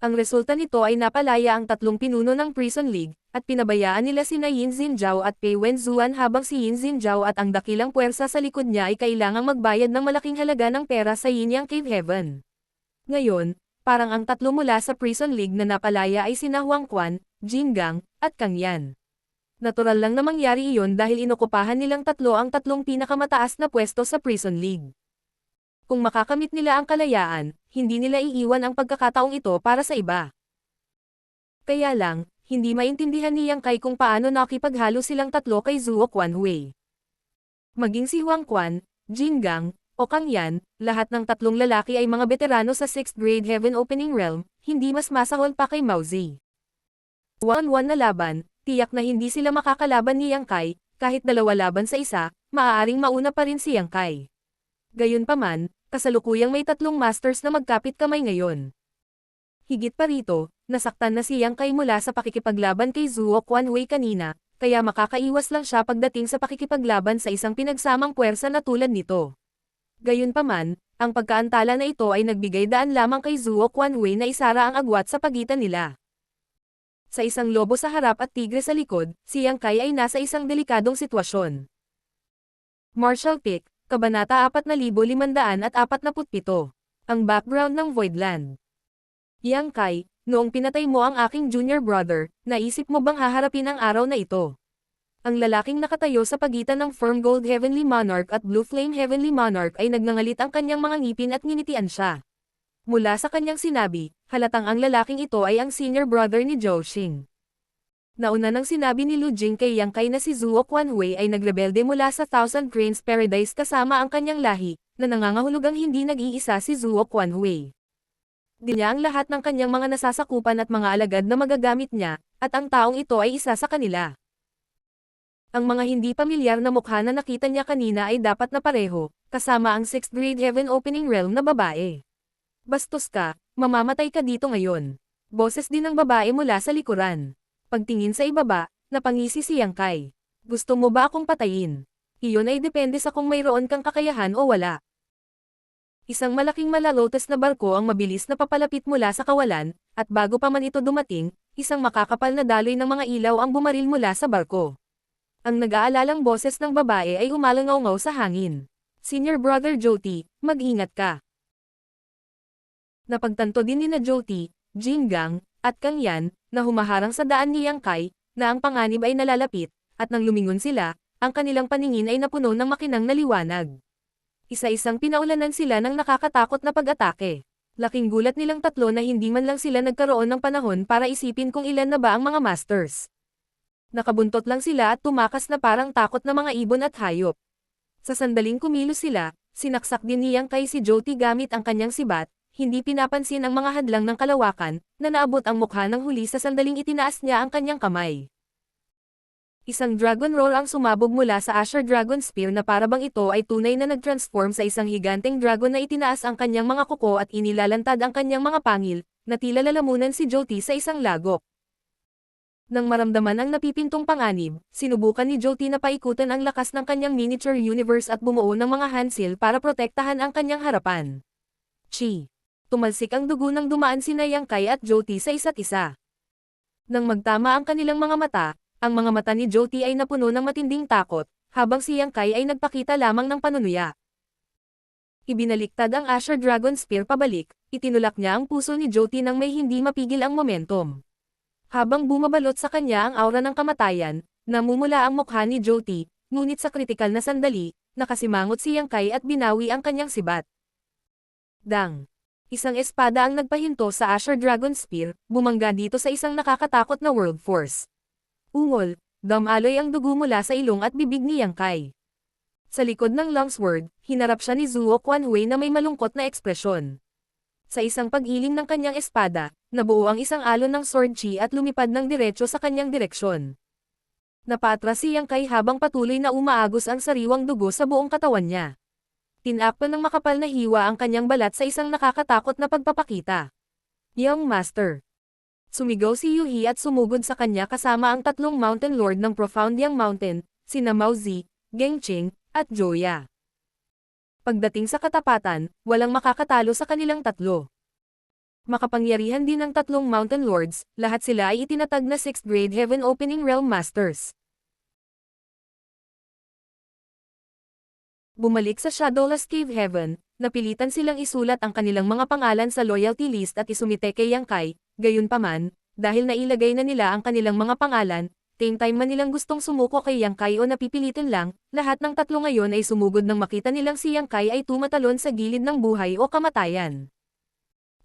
Ang resulta nito ay napalaya ang tatlong pinuno ng Prison League, at pinabayaan nila sina Yin Xinjiao at Pei Wenzuan habang si Yin Xinjiao at ang dakilang puwersa sa likod niya ay kailangang magbayad ng malaking halaga ng pera sa Yin Yang Cave Heaven. Ngayon, parang ang tatlo mula sa Prison League na napalaya ay sina Huang Quan, Jin Gang, at Kang Yan. Natural lang na mangyari iyon dahil inokupahan nilang tatlo ang tatlong pinakamataas na pwesto sa Prison League. Kung makakamit nila ang kalayaan, hindi nila iiwan ang pagkakataong ito para sa iba. Kaya lang, hindi maintindihan ni Yang Kai kung paano nakipaghalo silang tatlo kay Zuo Quanhui. Maging si Huang Quan, Jin Gang, o Kang Yan, lahat ng tatlong lalaki ay mga veterano sa 6th grade Heaven Opening Realm, hindi mas masahol pa kay Mao Zi. One-on-one na laban, tiyak na hindi sila makakalaban ni Yang Kai, kahit dalawa laban sa isa, maaaring mauna pa rin si Yang Kai. Gayunpaman, kasalukuyang may tatlong masters na magkapit kamay ngayon. Higit pa rito, nasaktan na si Yang Kai mula sa pakikipaglaban kay Zuo Quanhui kanina, kaya makakaiwas lang siya pagdating sa pakikipaglaban sa isang pinagsamang puwersa na tulad nito. Gayunpaman, ang pagkaantala na ito ay nagbigay daan lamang kay Zuo Quanhui na isara ang agwat sa pagitan nila. Sa isang lobo sa harap at tigre sa likod, si Yang Kai ay nasa isang delikadong sitwasyon. Martial Pick, Kabanata 4547. Ang background ng Voidland. Yang Kai, noong pinatay mo ang aking junior brother, naisip mo bang haharapin ang araw na ito? Ang lalaking nakatayo sa pagitan ng Firm Gold Heavenly Monarch at Blue Flame Heavenly Monarch ay nagngangalit ang kanyang mga ngipin at nginitian siya. Mula sa kanyang sinabi, halatang ang lalaking ito ay ang senior brother ni Zhou Xing. Nauna nang sinabi ni Lu Jing kay Yang Kai na si Zuo Quanhui ay nagrebelde mula sa Thousand Cranes Paradise kasama ang kanyang lahi, na nangangahulugang hindi nag-iisa si Zuo Quanhui. Di niya ang lahat ng kanyang mga nasasakupan at mga alagad na magagamit niya, at ang taong ito ay isa sa kanila. Ang mga hindi pamilyar na mukha na nakita niya kanina ay dapat na pareho, kasama ang 6th grade heaven opening realm na babae. Bastos ka, mamamatay ka dito ngayon. Boses din ng babae mula sa likuran. Pagtingin sa ibaba, napangisi si Yang Kai. Gusto mo ba akong patayin? Iyon ay depende sa kung mayroon kang kakayahan o wala. Isang malaking malalotes na barko ang mabilis na papalapit mula sa kawalan, at bago pa man ito dumating, isang makakapal na daloy ng mga ilaw ang bumaril mula sa barko. Ang nag-aalalang boses ng babae ay umalangaw-ngaw sa hangin. Senior Brother Jyoti, mag-ingat ka. Napagtanto din nina Jyoti, Jingang, at Kang Yan, na humaharang sa daan ni Yang Kai, na ang panganib ay nalalapit, at nang lumingon sila, ang kanilang paningin ay napuno ng makinang na liwanag. Isa-isang pinaulanan sila ng nakakatakot na pag-atake. Laking gulat nilang tatlo na hindi man lang sila nagkaroon ng panahon para isipin kung ilan na ba ang mga masters. Nakabuntot lang sila at tumakas na parang takot na mga ibon at hayop. Sa sandaling kumilos sila, sinaksak din ni Yang Kai si Jyoti gamit ang kanyang sibat, hindi pinapansin ang mga hadlang ng kalawakan, na naabot ang mukha ng huli sa sandaling itinaas niya ang kanyang kamay. Isang dragon roar ang sumabog mula sa Asher Dragon Spear na parabang ito ay tunay na nag-transform sa isang higanteng dragon na itinaas ang kanyang mga kuko at inilalantad ang kanyang mga pangil, na tila lalamunan si Jyoti sa isang lagok. Nang maramdaman ang napipintong panganib, sinubukan ni Jyoti na paikutan ang lakas ng kanyang miniature universe at bumuo ng mga handsil para protektahan ang kanyang harapan. Chi! Tumalsik ang dugo nang dumaan sina Yang Kai at Jyoti sa isa't isa. Nang magtama ang kanilang mga mata, ang mga mata ni Jyoti ay napuno ng matinding takot, habang si Yang Kai ay nagpakita lamang ng panunuya. Ibinaliktad ang Asher Dragon Spear pabalik, itinulak niya ang puso ni Jyoti nang may hindi mapigil ang momentum. Habang bumabalot sa kanya ang aura ng kamatayan, namumula ang mukha ni Jyoti, ngunit sa kritikal na sandali, nakasimangot si Yang Kai at binawi ang kanyang sibat. Dang! Isang espada ang nagpahinto sa Asher Dragon Spear, bumangga dito sa isang nakakatakot na world force. Ungol, damaloy ang dugo mula sa ilong at bibig ni Yang Kai. Sa likod ng Longsword, hinarap siya ni Zuo Quanhui na may malungkot na ekspresyon. Sa isang pag-iling ng kanyang espada, nabuo ang isang alon ng sword chi at lumipad ng diretso sa kanyang direksyon. Napatras si Yang Kai habang patuloy na umaagos ang sariwang dugo sa buong katawan niya. Tinakpan ng makapal na hiwa ang kanyang balat sa isang nakakatakot na pagpapakita. Young Master. Sumigaw si Yuhi at sumugod sa kanya kasama ang tatlong Mountain Lord ng Profound Yang Mountain, sina Mao Zi, Gengqing, at Joya. Pagdating sa katapatan, walang makakatalo sa kanilang tatlo. Makapangyarihan din ng tatlong Mountain Lords, lahat sila ay itinatag na 6th grade Heaven Opening Realm Masters. Bumalik sa Shadowless Cave Heaven, napilitan silang isulat ang kanilang mga pangalan sa loyalty list at isumite kay Yang Kai, gayunpaman, dahil nailagay na nila ang kanilang mga pangalan, same time man nilang gustong sumuko kay Yang Kai o napipilitin lang, lahat ng tatlo ngayon ay sumugod nang makita nilang si Yang Kai ay tumatalon sa gilid ng buhay o kamatayan.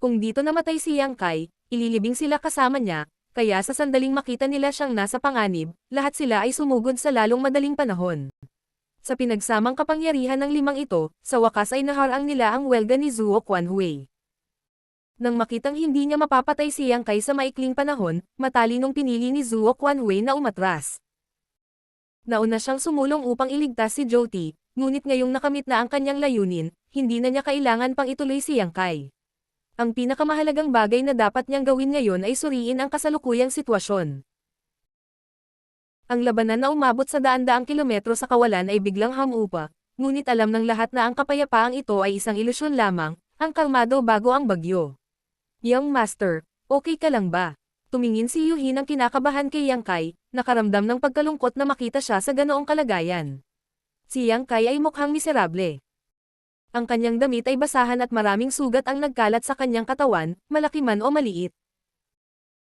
Kung dito namatay si Yang Kai, ililibing sila kasama niya, kaya sa sandaling makita nila siyang nasa panganib, lahat sila ay sumugod sa lalong madaling panahon. Sa pinagsamang kapangyarihan ng limang ito, sa wakas ay naharang nila ang welga ni Zuo Quanhui. Nang makitang hindi niya mapapatay si Yang Kai sa maikling panahon, matalinong pinili ni Zuo Quanhui na umatras. Nauna siyang sumulong upang iligtas si Jyoti, ngunit ngayong nakamit na ang kanyang layunin, hindi na niya kailangan pang ituloy si Yang Kai. Ang pinakamahalagang bagay na dapat niyang gawin ngayon ay suriin ang kasalukuyang sitwasyon. Ang labanan na umabot sa daan-daang kilometro sa kawalan ay biglang hamupa, ngunit alam ng lahat na ang kapayapaang ito ay isang ilusyon lamang, ang kalmado bago ang bagyo. Young Master, okay ka lang ba? Tumingin si Yuhi ng kinakabahan kay Yang Kai, nakaramdam ng pagkalungkot na makita siya sa ganoong kalagayan. Si Yang Kai ay mukhang miserable. Ang kanyang damit ay basahan at maraming sugat ang nagkalat sa kanyang katawan, malaki man o maliit.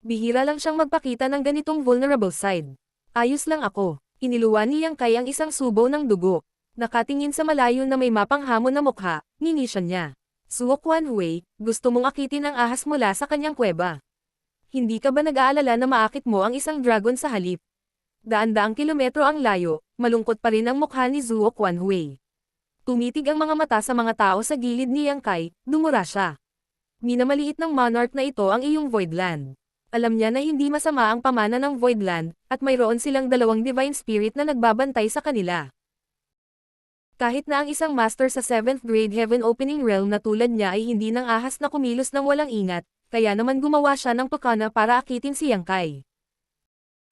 Bihira lang siyang magpakita ng ganitong vulnerable side. Ayos lang ako. Iniluwan ni Yang Kai ang isang subo ng dugo. Nakatingin sa malayo na may mapanghamon na mukha, nginisyan niya. Zuo Quanhui, gusto mong akitin ang ahas mula sa kanyang kuweba. Hindi ka ba nag-aalala na maakit mo ang isang dragon sa halip? Daan-daang kilometro ang layo, malungkot pa rin ang mukha ni Zuo Quanhui. Tumitig ang mga mata sa mga tao sa gilid ni Yang Kai, dumura siya. Minamaliit ng monarch na ito ang iyong Voidland. Alam niya na hindi masama ang pamana ng Voidland, at mayroon silang dalawang Divine Spirit na nagbabantay sa kanila. Kahit na ang isang master sa 7th grade Heaven Opening Realm na tulad niya ay hindi nang ahas na kumilos ng walang ingat, kaya naman gumawa siya ng tukana para akitin si Yang Kai.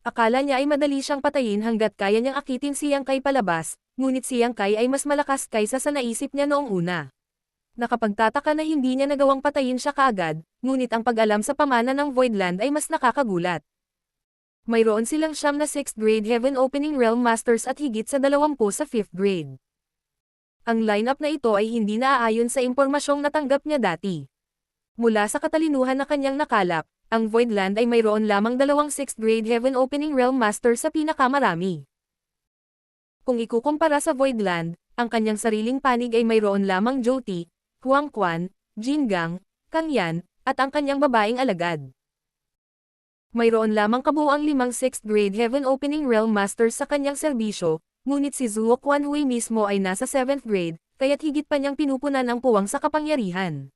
Akala niya ay madali siyang patayin hanggat kaya niyang akitin si Yang Kai palabas, ngunit si Yang Kai ay mas malakas kaysa sa naisip niya noong una. Nakapagtataka na hindi niya nagawang patayin siya kaagad, ngunit ang pag-alam sa pamana ng Voidland ay mas nakakagulat. Mayroon silang 9 na 6th grade Heaven Opening Realm Masters at higit sa 20 sa 5th grade. Ang lineup na ito ay hindi naaayon sa impormasyong natanggap niya dati. Mula sa katalinuhan na kanyang nakalap, ang Voidland ay mayroon lamang 2 6th grade Heaven Opening Realm Masters sa pinakamarami. Kung ikukumpara sa Voidland, ang kanyang sariling panig ay mayroon lamang Jyoti, Huang Quan, Jin Gang, Kang Yan, at ang kanyang babaeng alagad. Mayroon lamang kabuuang 5 6th grade Heaven Opening Realm Masters sa kanyang serbisyo, ngunit si Zuo Quanhui mismo ay nasa 7th grade, kaya't higit pa niyang pinupunan ang puwang sa kapangyarihan.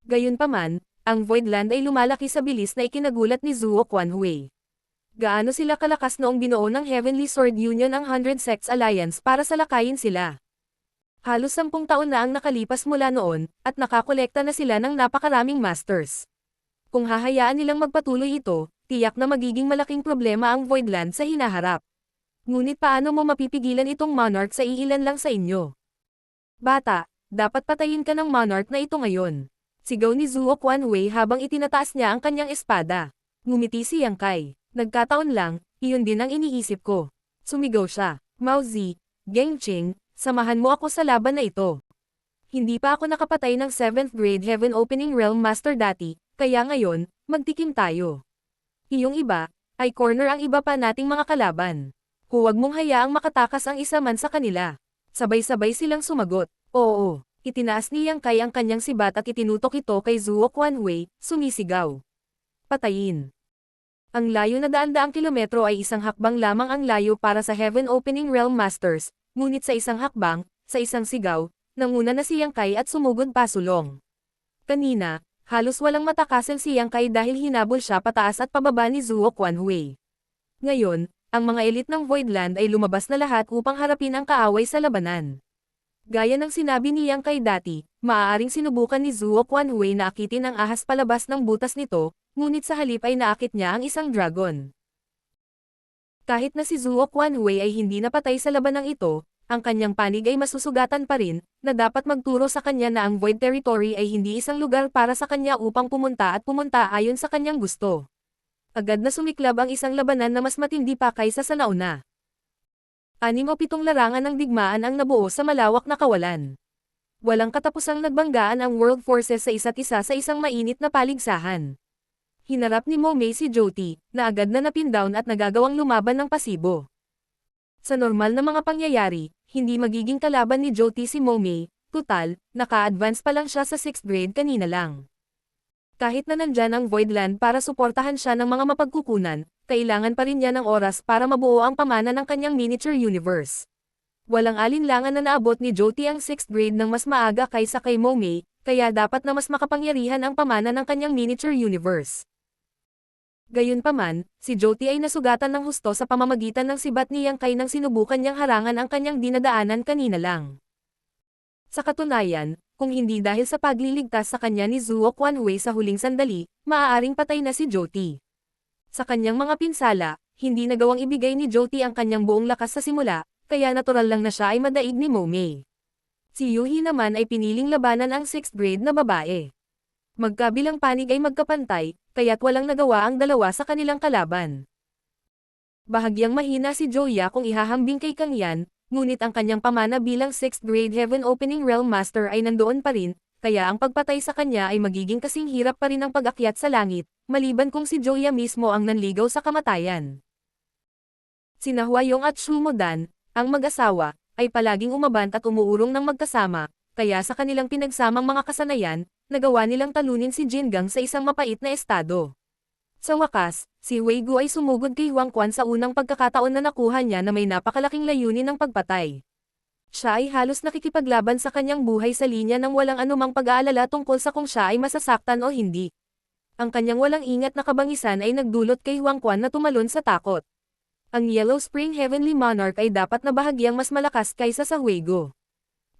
Gayunpaman, ang Voidland ay lumalaki sa bilis na ikinagulat ni Zuo Quanhui. Gaano sila kalakas noong binuo ng Heavenly Sword Union ang 100 Sects Alliance para salakayin sila. Halos 10 taon na ang nakalipas mula noon, at nakakolekta na sila ng napakaraming masters. Kung hahayaan nilang magpatuloy ito, tiyak na magiging malaking problema ang Voidland sa hinaharap. Ngunit paano mo mapipigilan itong monarch sa iilan lang sa inyo? Bata, dapat patayin ka ng monarch na ito ngayon. Sigaw ni Zuo Quanhui habang itinataas niya ang kanyang espada. Ngumiti si Yang Kai. Nagkataon lang, iyon din ang iniisip ko. Sumigaw siya. Mao Zi, Gengqing, samahan mo ako sa laban na ito. Hindi pa ako nakapatay ng 7th grade Heaven Opening Realm Master dati, kaya ngayon, magtikim tayo. Iyong iba, ay corner ang iba pa nating mga kalaban. Huwag mong hayaang makatakas ang isa man sa kanila. Sabay-sabay silang sumagot. Oo, itinaas ni Yang Kai ang kanyang sibat at itinutok ito kay Zuo Quanhui, sumisigaw. Patayin. Ang layo na daan-daang kilometro ay isang hakbang lamang ang layo para sa Heaven Opening Realm Masters, ngunit sa isang hakbang, sa isang sigaw, nanguna na si Yang Kai at sumugod pasulong. Kanina, halos walang matakasan si Yang Kai dahil hinabol siya pataas at pababa ni Zuo Quanhui. Ngayon, ang mga elite ng Voidland ay lumabas na lahat upang harapin ang kaaway sa labanan. Gaya ng sinabi ni Yang Kai dati, maaaring sinubukan ni Zuo Quanhui na akitin ang ahas palabas ng butas nito, ngunit sa halip ay naakit niya ang isang dragon. Kahit na si Zuo Quanhui ay hindi napatay sa labanang ito, ang kanyang panig ay masusugatan pa rin, na dapat magturo sa kanya na ang Void Territory ay hindi isang lugar para sa kanya upang pumunta at pumunta ayon sa kanyang gusto. Agad na sumiklab ang isang labanan na mas matindi pa kaysa sa nauna. 6 o 7 larangan ng digmaan ang nabuo sa malawak na kawalan. Walang katapusang nagbanggaan ang world forces sa isa't isa sa isang mainit na paligsahan. Hinarap ni Mo Mei si Jyoti, na agad na napindown at nagagawang lumaban ng pasibo. Sa normal na mga pangyayari, hindi magiging kalaban ni Jyoti si Mo Mei, tutal, naka-advance pa lang siya sa 6th grade kanina lang. Kahit na nandyan ang Voidland para suportahan siya ng mga mapagkukunan, kailangan pa rin niya ng oras para mabuo ang pamana ng kanyang miniature universe. Walang alinlangan na naabot ni Jyoti ang 6th grade ng mas maaga kaysa kay Mo Mei, kaya dapat na mas makapangyarihan ang pamana ng kanyang miniature universe. Gayunpaman, si Jyoti ay nasugatan ng husto sa pamamagitan ng sibat ni Yang Kai nang sinubukan niyang harangan ang kanyang dinadaanan kanina lang. Sa katunayan, kung hindi dahil sa pagliligtas sa kanya ni Zuo Quanhui sa huling sandali, maaaring patay na si Jyoti. Sa kanyang mga pinsala, hindi nagawang ibigay ni Jyoti ang kanyang buong lakas sa simula, kaya natural lang na siya ay madaig ni Mo Mei. Si Yuhi naman ay piniling labanan ang 6th grade na babae. Magkabilang panig ay magkapantay, kaya't walang nagawa ang dalawa sa kanilang kalaban. Bahagyang mahina si Joya kung ihahambing kay Kang Yan, ngunit ang kanyang pamana bilang 6th grade Heaven Opening Realm Master ay nandoon pa rin, kaya ang pagpatay sa kanya ay magiging kasing hirap pa rin ang pag-akyat sa langit, maliban kung si Joya mismo ang nanligaw sa kamatayan. Sina Huayong at Shumodan, ang mag-asawa, ay palaging umabant at umuurong ng magkasama, kaya sa kanilang pinagsamang mga kasanayan, nagawa nilang talunin si Jingang sa isang mapait na estado. Sa wakas, si Wei Gu ay sumugod kay Huang Quan sa unang pagkakataon na nakuha niya na may napakalaking layunin ng pagpatay. Siya ay halos nakikipaglaban sa kanyang buhay sa linya nang walang anumang pag-aalala tungkol sa kung siya ay masasaktan o hindi. Ang kanyang walang ingat na kabangisan ay nagdulot kay Huang Quan na tumalon sa takot. Ang Yellow Spring Heavenly Monarch ay dapat na bahagyang mas malakas kaysa sa Huigo.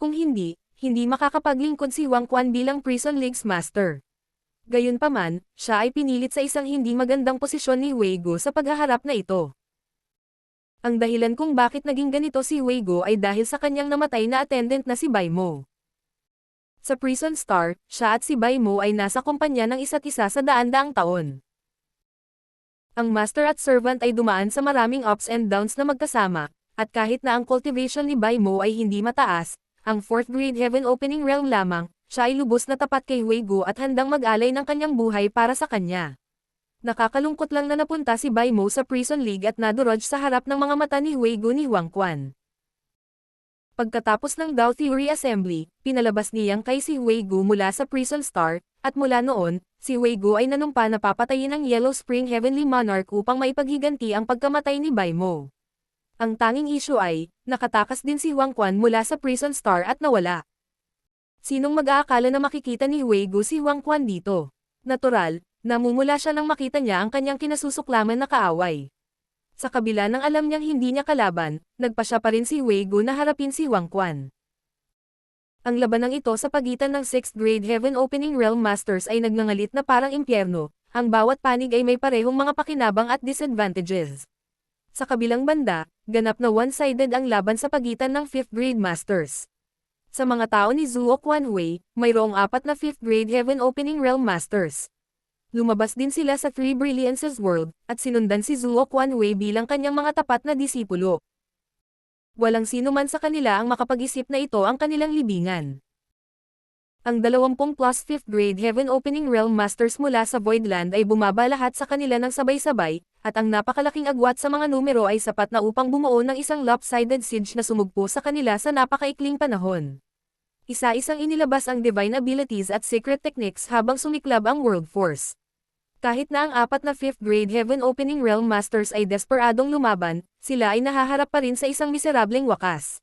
Kung hindi, hindi makakapaglingkod si Huang Quan bilang Prison League's master. Gayunpaman, siya ay pinilit sa isang hindi magandang posisyon ni Huigo sa paghaharap na ito. Ang dahilan kung bakit naging ganito si Huigo ay dahil sa kanyang namatay na attendant na si Bai Mo. Sa Prison Star, siya at si Bai Mo ay nasa kumpanya ng isa't isa sa daan-daang taon. Ang master at servant ay dumaan sa maraming ups and downs na magkasama, at kahit na ang cultivation ni Bai Mo ay hindi mataas, ang 4th grade Heaven Opening Realm lamang, siya ay lubos na tapat kay Huigo at handang mag-alay ng kanyang buhay para sa kanya. Nakakalungkot lang na napunta si Bai Mo sa Prison League at nadurog sa harap ng mga mata ni Huigo ni Huang Quan. Pagkatapos ng Dao Theory Assembly, pinalabas niyang kay si Huigo mula sa Prison Star, at mula noon, si Huigo ay nanumpa na papatayin ang Yellow Spring Heavenly Monarch upang maipaghiganti ang pagkamatay ni Bai Mo. Ang tanging issue ay, nakatakas din si Huang Quan mula sa Prison Star at nawala. Sinong mag-aakala na makikita ni Huigo si Huang Quan dito? Natural, namumula siya nang makita niya ang kanyang kinasusuklaman na kaaway. Sa kabila ng alam niyang hindi niya kalaban, nagpa siya pa rin si Huigo na harapin si Huang Quan. Ang labanang ito sa pagitan ng 6th grade Heaven Opening Realm Masters ay nagngangalit na parang impyerno, ang bawat panig ay may parehong mga pakinabang at disadvantages. Sa kabilang banda, ganap na one-sided ang laban sa pagitan ng 5th grade Masters. Sa mga tao ni Zuo Quanhui, mayroong 4 na 5th grade Heaven Opening Realm Masters. Lumabas din sila sa Three Brilliances World, at sinundan si Zuo Quanhui bilang kanyang mga tapat na disipulo. Walang sino man sa kanila ang makapag-isip na ito ang kanilang libingan. Ang 20+ 5th grade Heaven Opening Realm Masters mula sa Voidland ay bumaba lahat sa kanila ng sabay-sabay, at ang napakalaking agwat sa mga numero ay sapat na upang bumuo ng isang lopsided siege na sumugpo sa kanila sa napakaikling panahon. Isa-isang inilabas ang divine abilities at secret techniques habang sumiklab ang World Force. Kahit na ang 4 na 5th grade Heaven Opening Realm Masters ay desperadong lumaban, sila ay nahaharap pa rin sa isang miserableng wakas.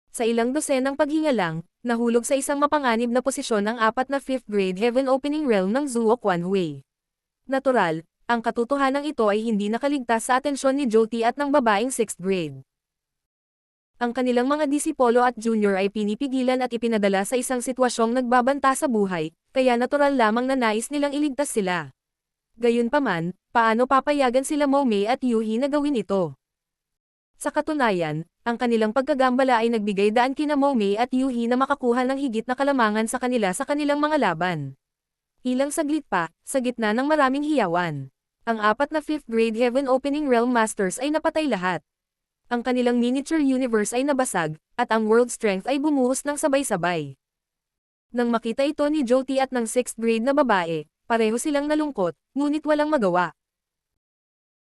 Sa ilang dosenang paghinga lang, nahulog sa isang mapanganib na posisyon ang 4 na 5th grade Heaven Opening Realm ng Zuo Quanhui. Natural, ang katotohanan ito ay hindi nakaligtas sa atensyon ni Jyoti at ng babaeng 6th grade. Ang kanilang mga disipolo at junior ay pinipigilan at ipinadala sa isang sitwasyong nagbabanta sa buhay, kaya natural lamang na nais nilang iligtas sila. Gayunpaman, paano papayagan sila Momei at Yuhi na gawin ito? Sa katunayan, ang kanilang pagkagambala ay nagbigay daan kina Momei at Yuhi na makakuha ng higit na kalamangan sa kanilang mga laban. Ilang saglit pa, sa gitna ng maraming hiyawan, ang 4 na 5th grade Heaven Opening Realm Masters ay napatay lahat. Ang kanilang miniature universe ay nabasag, at ang world strength ay bumuhos ng sabay-sabay. Nang makita ito ni Jyoti at ng 6th grade na babae, pareho silang nalungkot, ngunit walang magawa.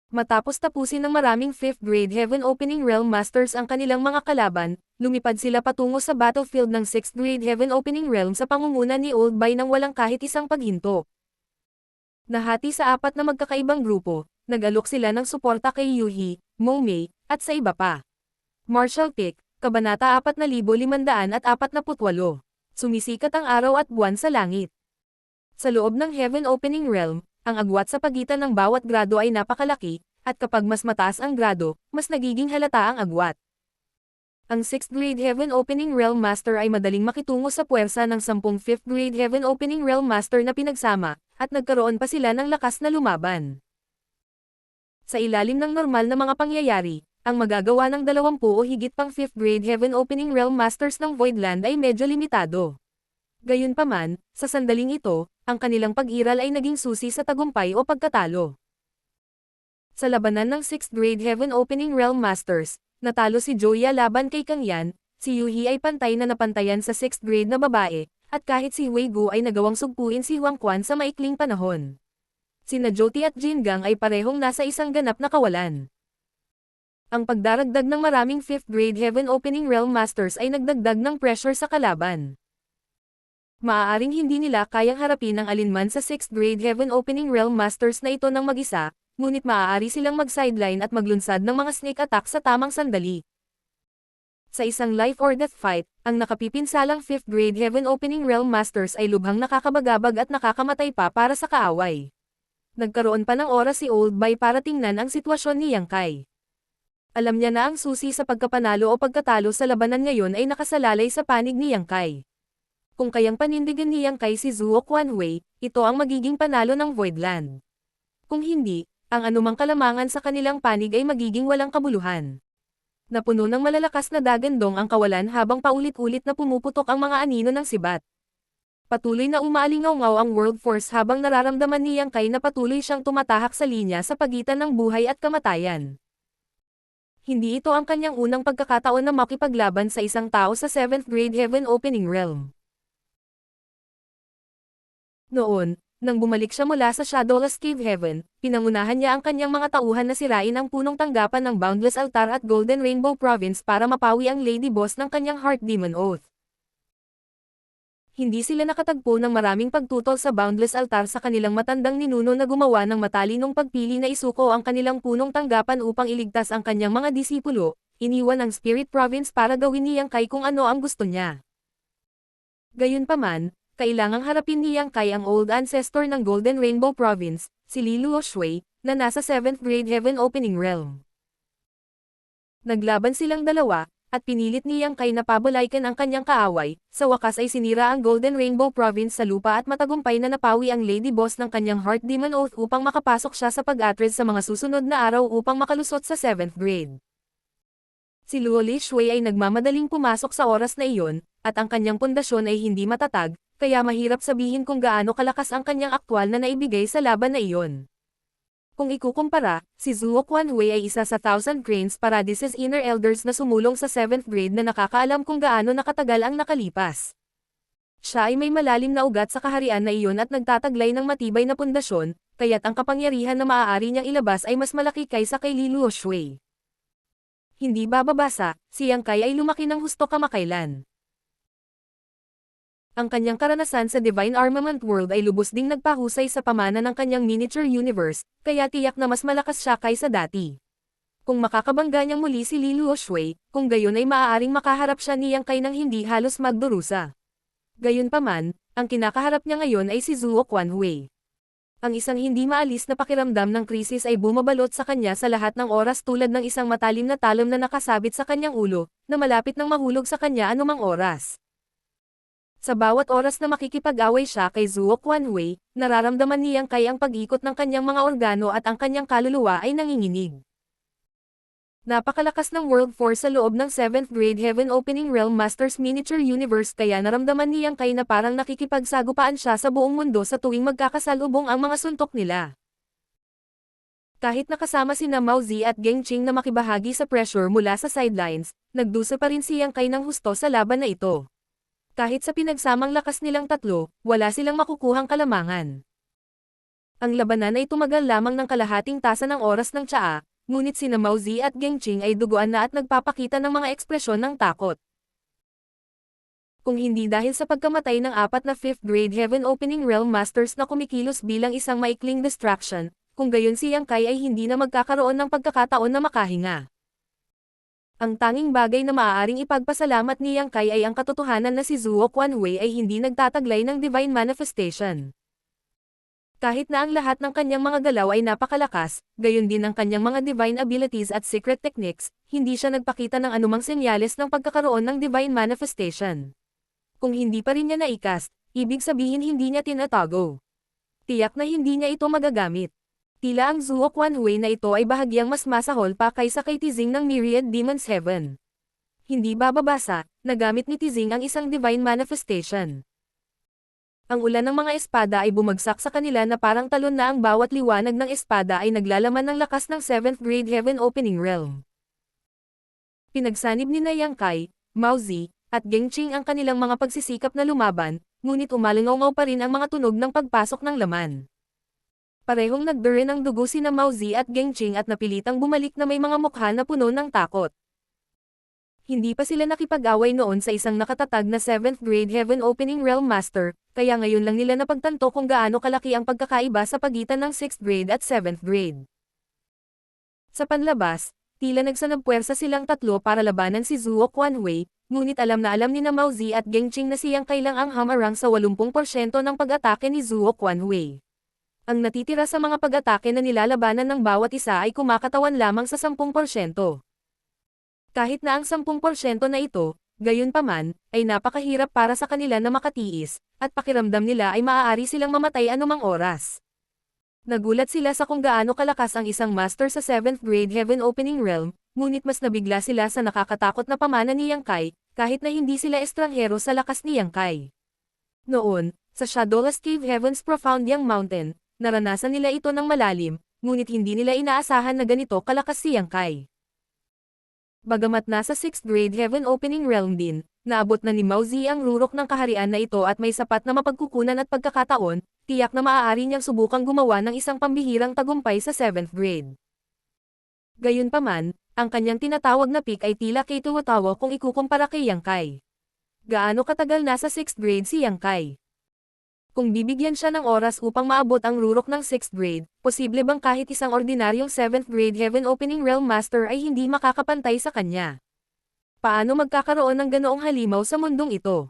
Matapos tapusin ng maraming 5th grade Heaven Opening Realm Masters ang kanilang mga kalaban, lumipad sila patungo sa battlefield ng 6th grade Heaven Opening Realm sa pangunguna ni Old Bai nang walang kahit isang paghinto. Nahati sa 4 na magkakaibang grupo, nag-alok sila ng suporta kay Yuhi, Momei, at sa iba pa. Martial Pick, Kabanata 4548. Sumisikat ang araw at buwan sa langit. Sa loob ng Heaven Opening Realm, ang agwat sa pagitan ng bawat grado ay napakalaki, at kapag mas mataas ang grado, mas nagiging halata ang agwat. Ang 6th grade Heaven Opening Realm Master ay madaling makitungo sa puwersa ng 10 5th grade Heaven Opening Realm Master na pinagsama, at nagkaroon pa sila ng lakas na lumaban. Sa ilalim ng normal na mga pangyayari, ang magagawa ng 20 o higit pang 5th grade Heaven Opening Realm Masters ng Voidland ay medyo limitado. Gayunpaman, sa sandaling ito, ang kanilang pag-iral ay naging susi sa tagumpay o pagkatalo. Sa labanan ng 6th grade Heaven Opening Realm Masters, natalo si Joya laban kay Kang Yan, si Yuhi ay pantay na napantayan sa 6th grade na babae, at kahit si Huigo ay nagawang sugpuin si Huang Quan sa maikling panahon. Sina Jyoti at Jingang ay parehong nasa isang ganap na kawalan. Ang pagdaragdag ng maraming 5th grade Heaven Opening Realm Masters ay nagdagdag ng pressure sa kalaban. Maaaring hindi nila kayang harapin ang alinman sa 6th grade Heaven Opening Realm Masters na ito ng mag-isa, ngunit maaari silang mag-sideline at maglunsad ng mga sneak attack sa tamang sandali. Sa isang life or death fight, ang nakapipinsalang 5th grade Heaven Opening Realm Masters ay lubhang nakakabagabag at nakakamatay pa para sa kaaway. Nagkaroon pa ng oras si Old Bay para tingnan ang sitwasyon ni Yang Kai. Alam niya na ang susi sa pagkapanalo o pagkatalo sa labanan ngayon ay nakasalalay sa panig ni Yang Kai. Kung kayang panindigan ni Yang Kai si Zuo Quanwei, ito ang magiging panalo ng Voidland. Kung hindi, ang anumang kalamangan sa kanilang panig ay magiging walang kabuluhan. Napuno ng malalakas na dagandong ang kawalan habang paulit-ulit na pumuputok ang mga anino ng sibat. Patuloy na umaalingaw-ngaw ang World Force habang nararamdaman ni Yang Kai na patuloy siyang tumatahak sa linya sa pagitan ng buhay at kamatayan. Hindi ito ang kanyang unang pagkakataon na makipaglaban sa isang tao sa 7th grade Heaven Opening Realm. Noon, nang bumalik siya mula sa Shadowless Cave Heaven, pinangunahan niya ang kanyang mga tauhan na sirain ang punong tanggapan ng Boundless Altar at Golden Rainbow Province para mapawi ang Lady Boss ng kanyang Heart Demon Oath. Hindi sila nakatagpo ng maraming pagtutol sa Boundless Altar sa kanilang matandang ninuno na gumawa ng matalinong pagpili na isuko ang kanilang punong tanggapan upang iligtas ang kanyang mga disipulo, iniwan ang Spirit Province para gawin ni Yang Kai kung ano ang gusto niya. Gayunpaman, kailangang harapin ni Yang Kai ang Old Ancestor ng Golden Rainbow Province, si Li Luoshui, na nasa 7th grade Heaven Opening Realm. Naglaban silang dalawa, at pinilit ni Yang Kai na pabalaykan ang kanyang kaaway, sa wakas ay sinira ang Golden Rainbow Province sa lupa at matagumpay na napawi ang Lady Boss ng kanyang Heart Demon Oath upang makapasok siya sa pag-atred sa mga susunod na araw upang makalusot sa 7th grade. Si Luo Li Shui ay nagmamadaling pumasok sa oras na iyon, at ang kanyang pundasyon ay hindi matatag, kaya mahirap sabihin kung gaano kalakas ang kanyang aktwal na naibigay sa laban na iyon. Kung ikukumpara, si Zuo Quanwei ay isa sa 1,000 Cranes Paradises Inner Elders na sumulong sa 7th grade na nakakaalam kung gaano nakatagal ang nakalipas. Siya ay may malalim na ugat sa kaharian na iyon at nagtataglay ng matibay na pundasyon, kaya't ang kapangyarihan na maaari niyang ilabas ay mas malaki kaysa kay Li Luoshui. Hindi bababasa, si Yang Kai ay lumaki ng husto kamakailan. Ang kanyang karanasan sa Divine Armament World ay lubos ding nagpahusay sa pamana ng kanyang miniature universe, kaya tiyak na mas malakas siya kaysa dati. Kung makakabangga niyang muli si Li Luoshui, kung gayon ay maaaring makaharap siya ni Yang Kai nang hindi halos magdurusa. Gayunpaman, ang kinakaharap niya ngayon ay si Zuo Quanwei. Ang isang hindi maalis na pakiramdam ng krisis ay bumabalot sa kanya sa lahat ng oras tulad ng isang matalim na talon na nakasabit sa kanyang ulo, na malapit nang mahulog sa kanya anumang oras. Sa bawat oras na makikipag-away siya kay Zuo Quanwei, nararamdaman ni Yang Kai ang pag-ikot ng kanyang mga organo at ang kanyang kaluluwa ay nanginginig. Napakalakas ng World Force sa loob ng 7th grade Heaven Opening Realm Masters Miniature Universe kaya naramdaman ni Yang Kai na parang nakikipagsagupaan siya sa buong mundo sa tuwing magkakasalubong ang mga suntok nila. Kahit nakasama sina Mao Zi at Geng Qing na makibahagi sa pressure mula sa sidelines, nagdusa pa rin si Yang Kai ng husto sa laban na ito. Kahit sa pinagsamang lakas nilang tatlo, wala silang makukuhang kalamangan. Ang labanan ay tumagal lamang ng kalahating tasa ng oras ng tsaa, ngunit sina Mao Zi at Geng Qing ay duguan na at nagpapakita ng mga ekspresyon ng takot. Kung hindi dahil sa pagkamatay ng 4 na 5th grade Heaven Opening Realm Masters na kumikilos bilang isang maikling distraction, kung gayon si Yang Kai ay hindi na magkakaroon ng pagkakataon na makahinga. Ang tanging bagay na maaaring ipagpasalamat ni Yang Kai ay ang katotohanan na si Zuo Quanwei ay hindi nagtataglay ng divine manifestation. Kahit na ang lahat ng kanyang mga galaw ay napakalakas, gayon din ang kanyang mga divine abilities at secret techniques, hindi siya nagpakita ng anumang senyales ng pagkakaroon ng divine manifestation. Kung hindi pa rin niya naikast, ibig sabihin hindi niya tinatago. Tiyak na hindi niya ito magagamit. Tila ang Zuo Quanwei na ito ay bahagyang mas masahol pa kaysa kay Tizing ng Myriad Demons Heaven. Hindi bababasa, nagamit ni Tizing ang isang divine manifestation. Ang ulan ng mga espada ay bumagsak sa kanila na parang talon na ang bawat liwanag ng espada ay naglalaman ng lakas ng 7th grade Heaven Opening Realm. Pinagsanib ni Yang Kai, Mao Zi, at Geng Qing ang kanilang mga pagsisikap na lumaban, ngunit umalingaw pa rin ang mga tunog ng pagpasok ng laman. Parehong nagdure ng dugo sina Mao Zi at Geng Qing at napilitang bumalik na may mga mukha na puno ng takot. Hindi pa sila nakipag-away noon sa isang nakatatag na 7th grade Heaven Opening Realm Master, kaya ngayon lang nila napagtanto kung gaano kalaki ang pagkakaiba sa pagitan ng 6th grade at 7th grade. Sa panlabas, Tila nagsanabpuwersa silang tatlo para labanan si Zhuo Quanhui, ngunit alam ni na Mao Zi at Geng Qing na siyang kailang ang hamarang sa 80% ng pag-atake ni Zhuo Quanhui. Ang natitira sa mga pag-atake na nilalabanan ng bawat isa ay kumakatawan lamang sa 10%. Kahit na ang 10% na ito, gayunpaman, ay napakahirap para sa kanila na makatiis, at pakiramdam nila ay maaari silang mamatay anumang oras. Nagulat sila sa kung gaano kalakas ang isang master sa 7th grade Heaven Opening Realm, ngunit mas nabigla sila sa nakakatakot na pamana ni Yang Kai, kahit na hindi sila estranghero sa lakas ni Yang Kai. Noon, sa Shadowless Cave Heaven's Profound Yang Mountain, naranasan nila ito ng malalim, ngunit hindi nila inaasahan na ganito kalakas si Yang Kai. Bagamat nasa 6th grade Heaven Opening Realm din, naabot na ni Mao Zi ang rurok ng kaharian na ito at may sapat na mapagkukunan at pagkakataon, tiyak na maaari niyang subukang gumawa ng isang pambihirang tagumpay sa 7th grade. Gayunpaman, ang kanyang tinatawag na peak ay tila kay tuwatawa kung ikukumpara kay Yang Kai. Gaano katagal nasa 6th grade si Yang Kai? Kung bibigyan siya ng oras upang maabot ang rurok ng 6th grade, posible bang kahit isang ordinaryong 7th grade Heaven Opening Realm Master ay hindi makakapantay sa kanya? Paano magkakaroon ng ganoong halimaw sa mundong ito?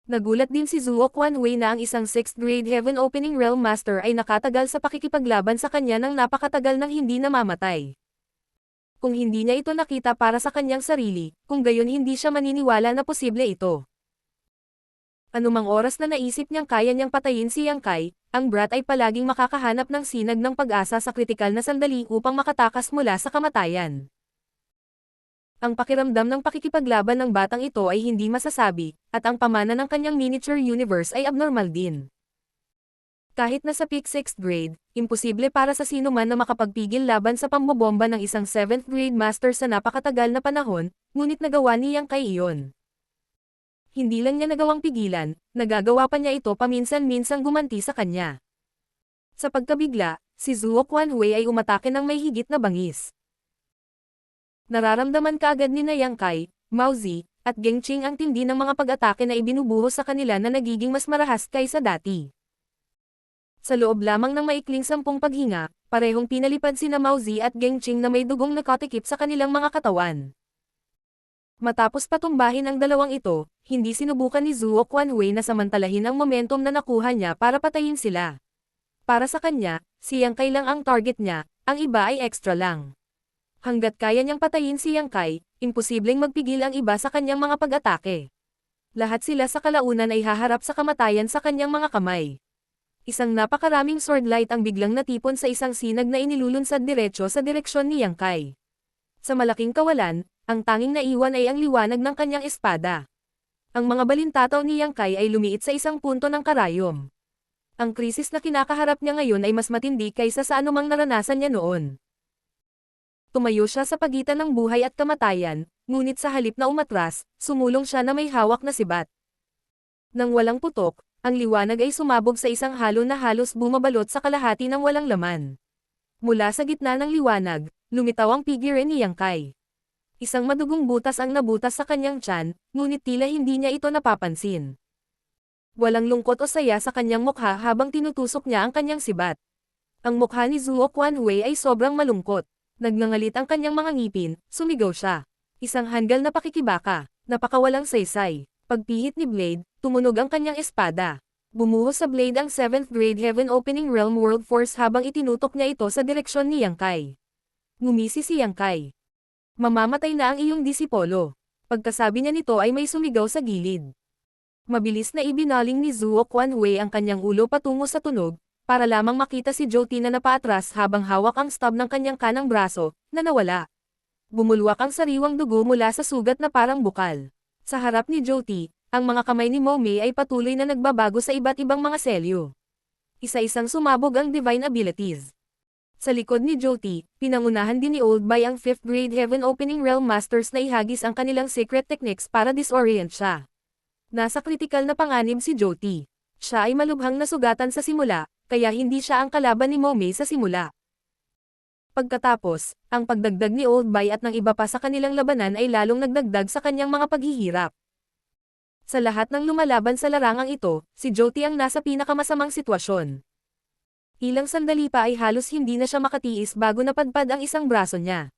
Nagulat din si Zhuo Quanhui na ang isang 6th grade Heaven Opening Realm Master ay nakatagal sa pakikipaglaban sa kanya ng napakatagal nang hindi namamatay. Kung hindi niya ito nakita para sa kanyang sarili, kung gayon hindi siya maniniwala na posible ito. Anumang oras na naisip niyang kaya niyang patayin si Yang Kai, ang brat ay palaging makakahanap ng sinag ng pag-asa sa kritikal na sandali upang makatakas mula sa kamatayan. Ang pakiramdam ng pakikipaglaban ng batang ito ay hindi masasabi, at ang pamana ng kanyang miniature universe ay abnormal din. Kahit na sa peak 6th grade, imposible para sa sino man na makapagpigil laban sa pambobomba ng isang 7th grade master sa napakatagal na panahon, ngunit nagawa ni Yang Kai iyon. Hindi lang niya nagawang pigilan, nagagawa pa niya ito paminsan-minsang gumanti sa kanya. Sa pagkabigla, si Zhuo Quanhui ay umatake ng may higit na bangis. Nararamdaman kaagad ni na Yang Kai, Mao Zi, at Geng Qing ang tindi ng mga pag-atake na ibinubuhos sa kanila na nagiging mas marahas kaysa dati. Sa loob lamang ng maikling 10 paghinga, parehong pinalipad sina Mao Zi at Geng Qing na may dugong nakatikip sa kanilang mga katawan. Matapos patumbahin ang dalawang ito, hindi sinubukan ni Zhuo Quanhui na samantalahin ang momentum na nakuha niya para patayin sila. Para sa kanya, si Yang Kai lang ang target niya, ang iba ay extra lang. Hanggat kaya niyang patayin si Yang Kai, imposibleng magpigil ang iba sa kanyang mga pag-atake. Lahat sila sa kalaunan ay haharap sa kamatayan sa kanyang mga kamay. Isang napakaraming sword light ang biglang natipon sa isang sinag na inilulunsad diretso sa direksyon ni Yang Kai. Sa malaking kawalan, ang tanging naiwan ay ang liwanag ng kanyang espada. Ang mga balintataw ni Yang Kai ay lumiit sa isang punto ng karayom. Ang krisis na kinakaharap niya ngayon ay mas matindi kaysa sa anumang naranasan niya noon. Tumayo siya sa pagitan ng buhay at kamatayan, ngunit sa halip na umatras, sumulong siya na may hawak na sibat. Nang walang putok, ang liwanag ay sumabog sa isang halo na halos bumabalot sa kalahati ng walang laman. Mula sa gitna ng liwanag, lumitaw ang figure ni Yang Kai. Isang madugong butas ang nabutas sa kanyang tiyan, ngunit tila hindi niya ito napapansin. Walang lungkot o saya sa kanyang mukha habang tinutusok niya ang kanyang sibat. Ang mukha ni Zhuo Quanhui ay sobrang malungkot. Nagngangalit ang kanyang mga ngipin, sumigaw siya. Isang hanggal na pakikibaka, napakawalang saysay. Pagpihit ni Blade, tumunog ang kanyang espada. Bumuhos sa Blade ang 7th grade Heaven Opening Realm World Force habang itinutok niya ito sa direksyon ni Yang Kai. Ngumisi si Yang Kai. Mamamatay na ang iyong disipolo. Pagkasabi niya nito ay may sumigaw sa gilid. Mabilis na ibinaling ni Zhuo Quanhui ang kanyang ulo patungo sa tunog, para lamang makita si Jyoti na napaatras habang hawak ang stab ng kanyang kanang braso, na nawala. Bumulwak ang sariwang dugo mula sa sugat na parang bukal. Sa harap ni Jyoti, ang mga kamay ni Momei ay patuloy na nagbabago sa iba't ibang mga selyo. Isa-isang sumabog ang divine abilities. Sa likod ni Jyoti, pinangunahan din ni Old Bai ang 5th grade Heaven Opening Realm Masters na ihagis ang kanilang secret techniques para disorient siya. Nasa kritikal na panganib si Jyoti. Siya ay malubhang nasugatan sa simula, kaya hindi siya ang kalaban ni Momei sa simula. Pagkatapos, ang pagdagdag ni Old Bai at ng iba pa sa kanilang labanan ay lalong nagdagdag sa kanyang mga paghihirap. Sa lahat ng lumalaban sa larangang ito, si Jyoti ang nasa pinakamasamang sitwasyon. Ilang sandali pa ay halos hindi na siya makatiis bago napadpad ang isang braso niya.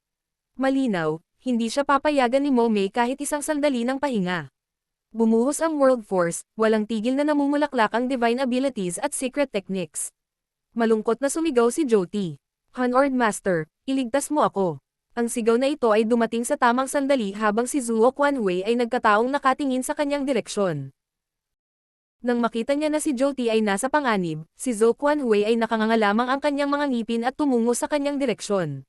Malinaw, hindi siya papayagan ni Momei kahit isang sandali ng pahinga. Bumuhos ang World Force, walang tigil na namumulaklak ang divine abilities at secret techniques. Malungkot na sumigaw si Jyoti. Hanord Master, iligtas mo ako. Ang sigaw na ito ay dumating sa tamang sandali habang si Zuo Quanwei ay nagkataong nakatingin sa kanyang direksyon. Nang makita niya na si Jyoti ay nasa panganib, si Zuo Quanwei ay nakanganga lamang ang kanyang mga ngipin at tumungo sa kanyang direksyon.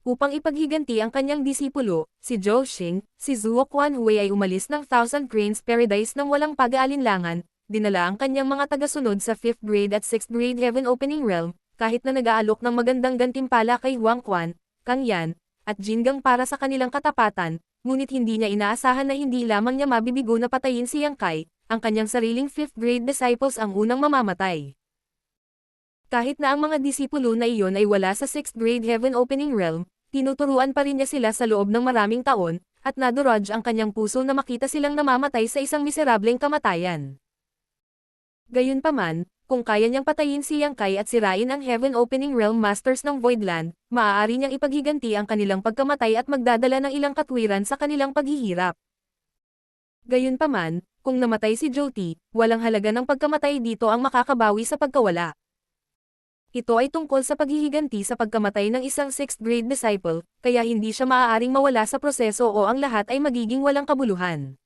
Upang ipaghiganti ang kanyang disipulo, si Zhou Xing, si Zuo Quanwei ay umalis ng Thousand Cranes Paradise nang walang pag-aalinlangan, dinala ang kanyang mga tagasunod sa 5th grade at 6th grade Heaven Opening Realm, kahit na nag-aalok ng magandang gantimpala kay Huang Quan, Kang Yan, at Jin Gang para sa kanilang katapatan, ngunit hindi niya inaasahan na hindi lamang niya mabibigo na patayin si Yang Kai, ang kanyang sariling 5th grade disciples ang unang mamamatay. Kahit na ang mga disipulo na iyon ay wala sa 6th grade Heaven Opening Realm, tinuturuan pa rin niya sila sa loob ng maraming taon, at naduraj ang kanyang puso na makita silang namamatay sa isang miserableng kamatayan. Gayunpaman, kung kaya niyang patayin si Yang Kai at sirain ang Heaven Opening Realm Masters ng Voidland, maaari niyang ipaghiganti ang kanilang pagkamatay at magdadala ng ilang katwiran sa kanilang paghihirap. Gayunpaman, kung namatay si Jyoti, walang halaga ng pagkamatay dito ang makakabawi sa pagkawala. Ito ay tungkol sa paghihiganti sa pagkamatay ng isang 6th grade disciple, kaya hindi siya maaaring mawala sa proseso o ang lahat ay magiging walang kabuluhan.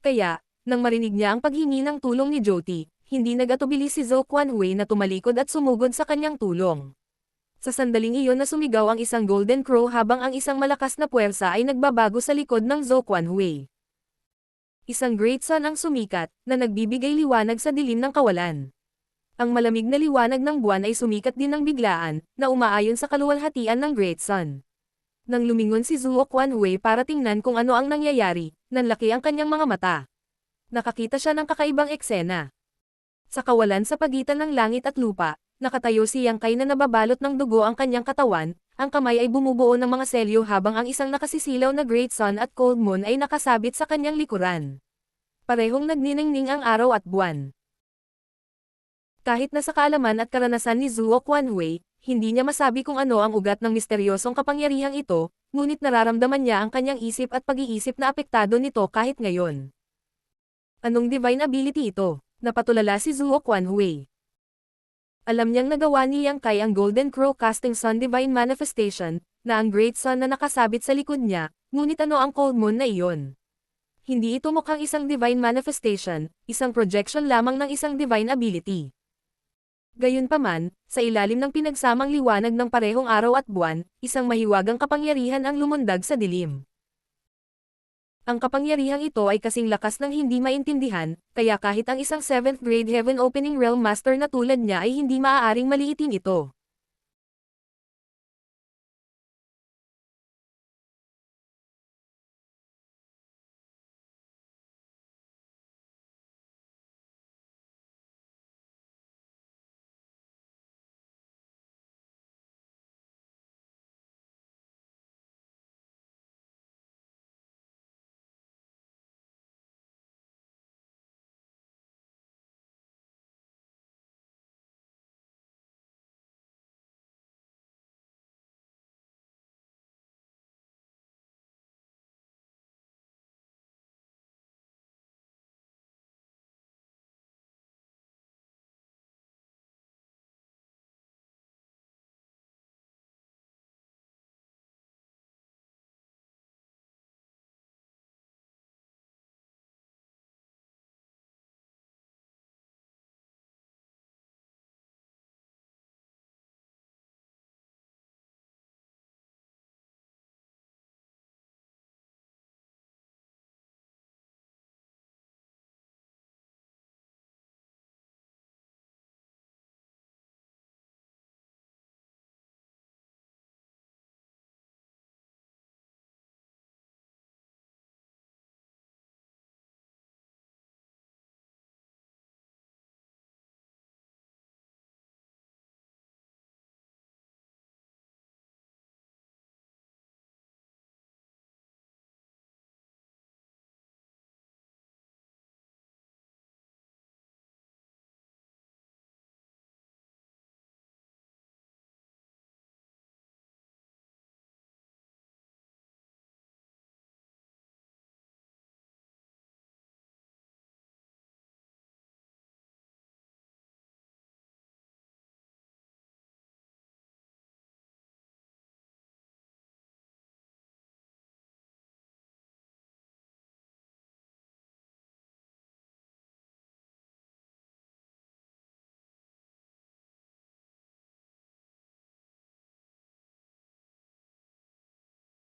Kaya, nang marinig niya ang paghingi ng tulong ni Jyoti, hindi nag-atubili si Zuo Quanwei na tumalikod at sumugod sa kanyang tulong. Sa sandaling iyon na sumigaw ang isang Golden Crow habang ang isang malakas na puwersa ay nagbabago sa likod ng Zuo Quanwei. Isang Great Sun ang sumikat, na nagbibigay liwanag sa dilim ng kawalan. Ang malamig na liwanag ng buwan ay sumikat din ng biglaan, na umaayon sa kaluwalhatian ng Great Sun. Nang lumingon si Zuo Quanwei para tingnan kung ano ang nangyayari, nanlaki ang kanyang mga mata. Nakakita siya ng kakaibang eksena. Sa kawalan sa pagitan ng langit at lupa, nakatayo si Yang Kai na nababalot ng dugo ang kanyang katawan, ang kamay ay bumubuo ng mga selyo habang ang isang nakasisilaw na Great Sun at Cold Moon ay nakasabit sa kanyang likuran. Parehong nagniningning ang araw at buwan. Kahit na sa kaalaman at karanasan ni Zuo Quanwei, hindi niya masabi kung ano ang ugat ng misteryosong kapangyarihang ito, ngunit nararamdaman niya ang kanyang isip at pag-iisip na apektado nito kahit ngayon. Anong divine ability ito? Napatulala si Zuo Quanwei. Alam niyang nagawa ni Yang Kai ang Golden Crow Casting Sun Divine Manifestation, na ang Great Sun na nakasabit sa likod niya, ngunit ano ang Cold Moon na iyon? Hindi ito mukhang isang divine manifestation, isang projection lamang ng isang divine ability. Gayunpaman, sa ilalim ng pinagsamang liwanag ng parehong araw at buwan, isang mahiwagang kapangyarihan ang lumundag sa dilim. Ang kapangyarihang ito ay kasing lakas ng hindi maintindihan, kaya kahit ang isang 7th grade Heaven Opening Realm Master na tulad niya ay hindi maaaring maliitin ito.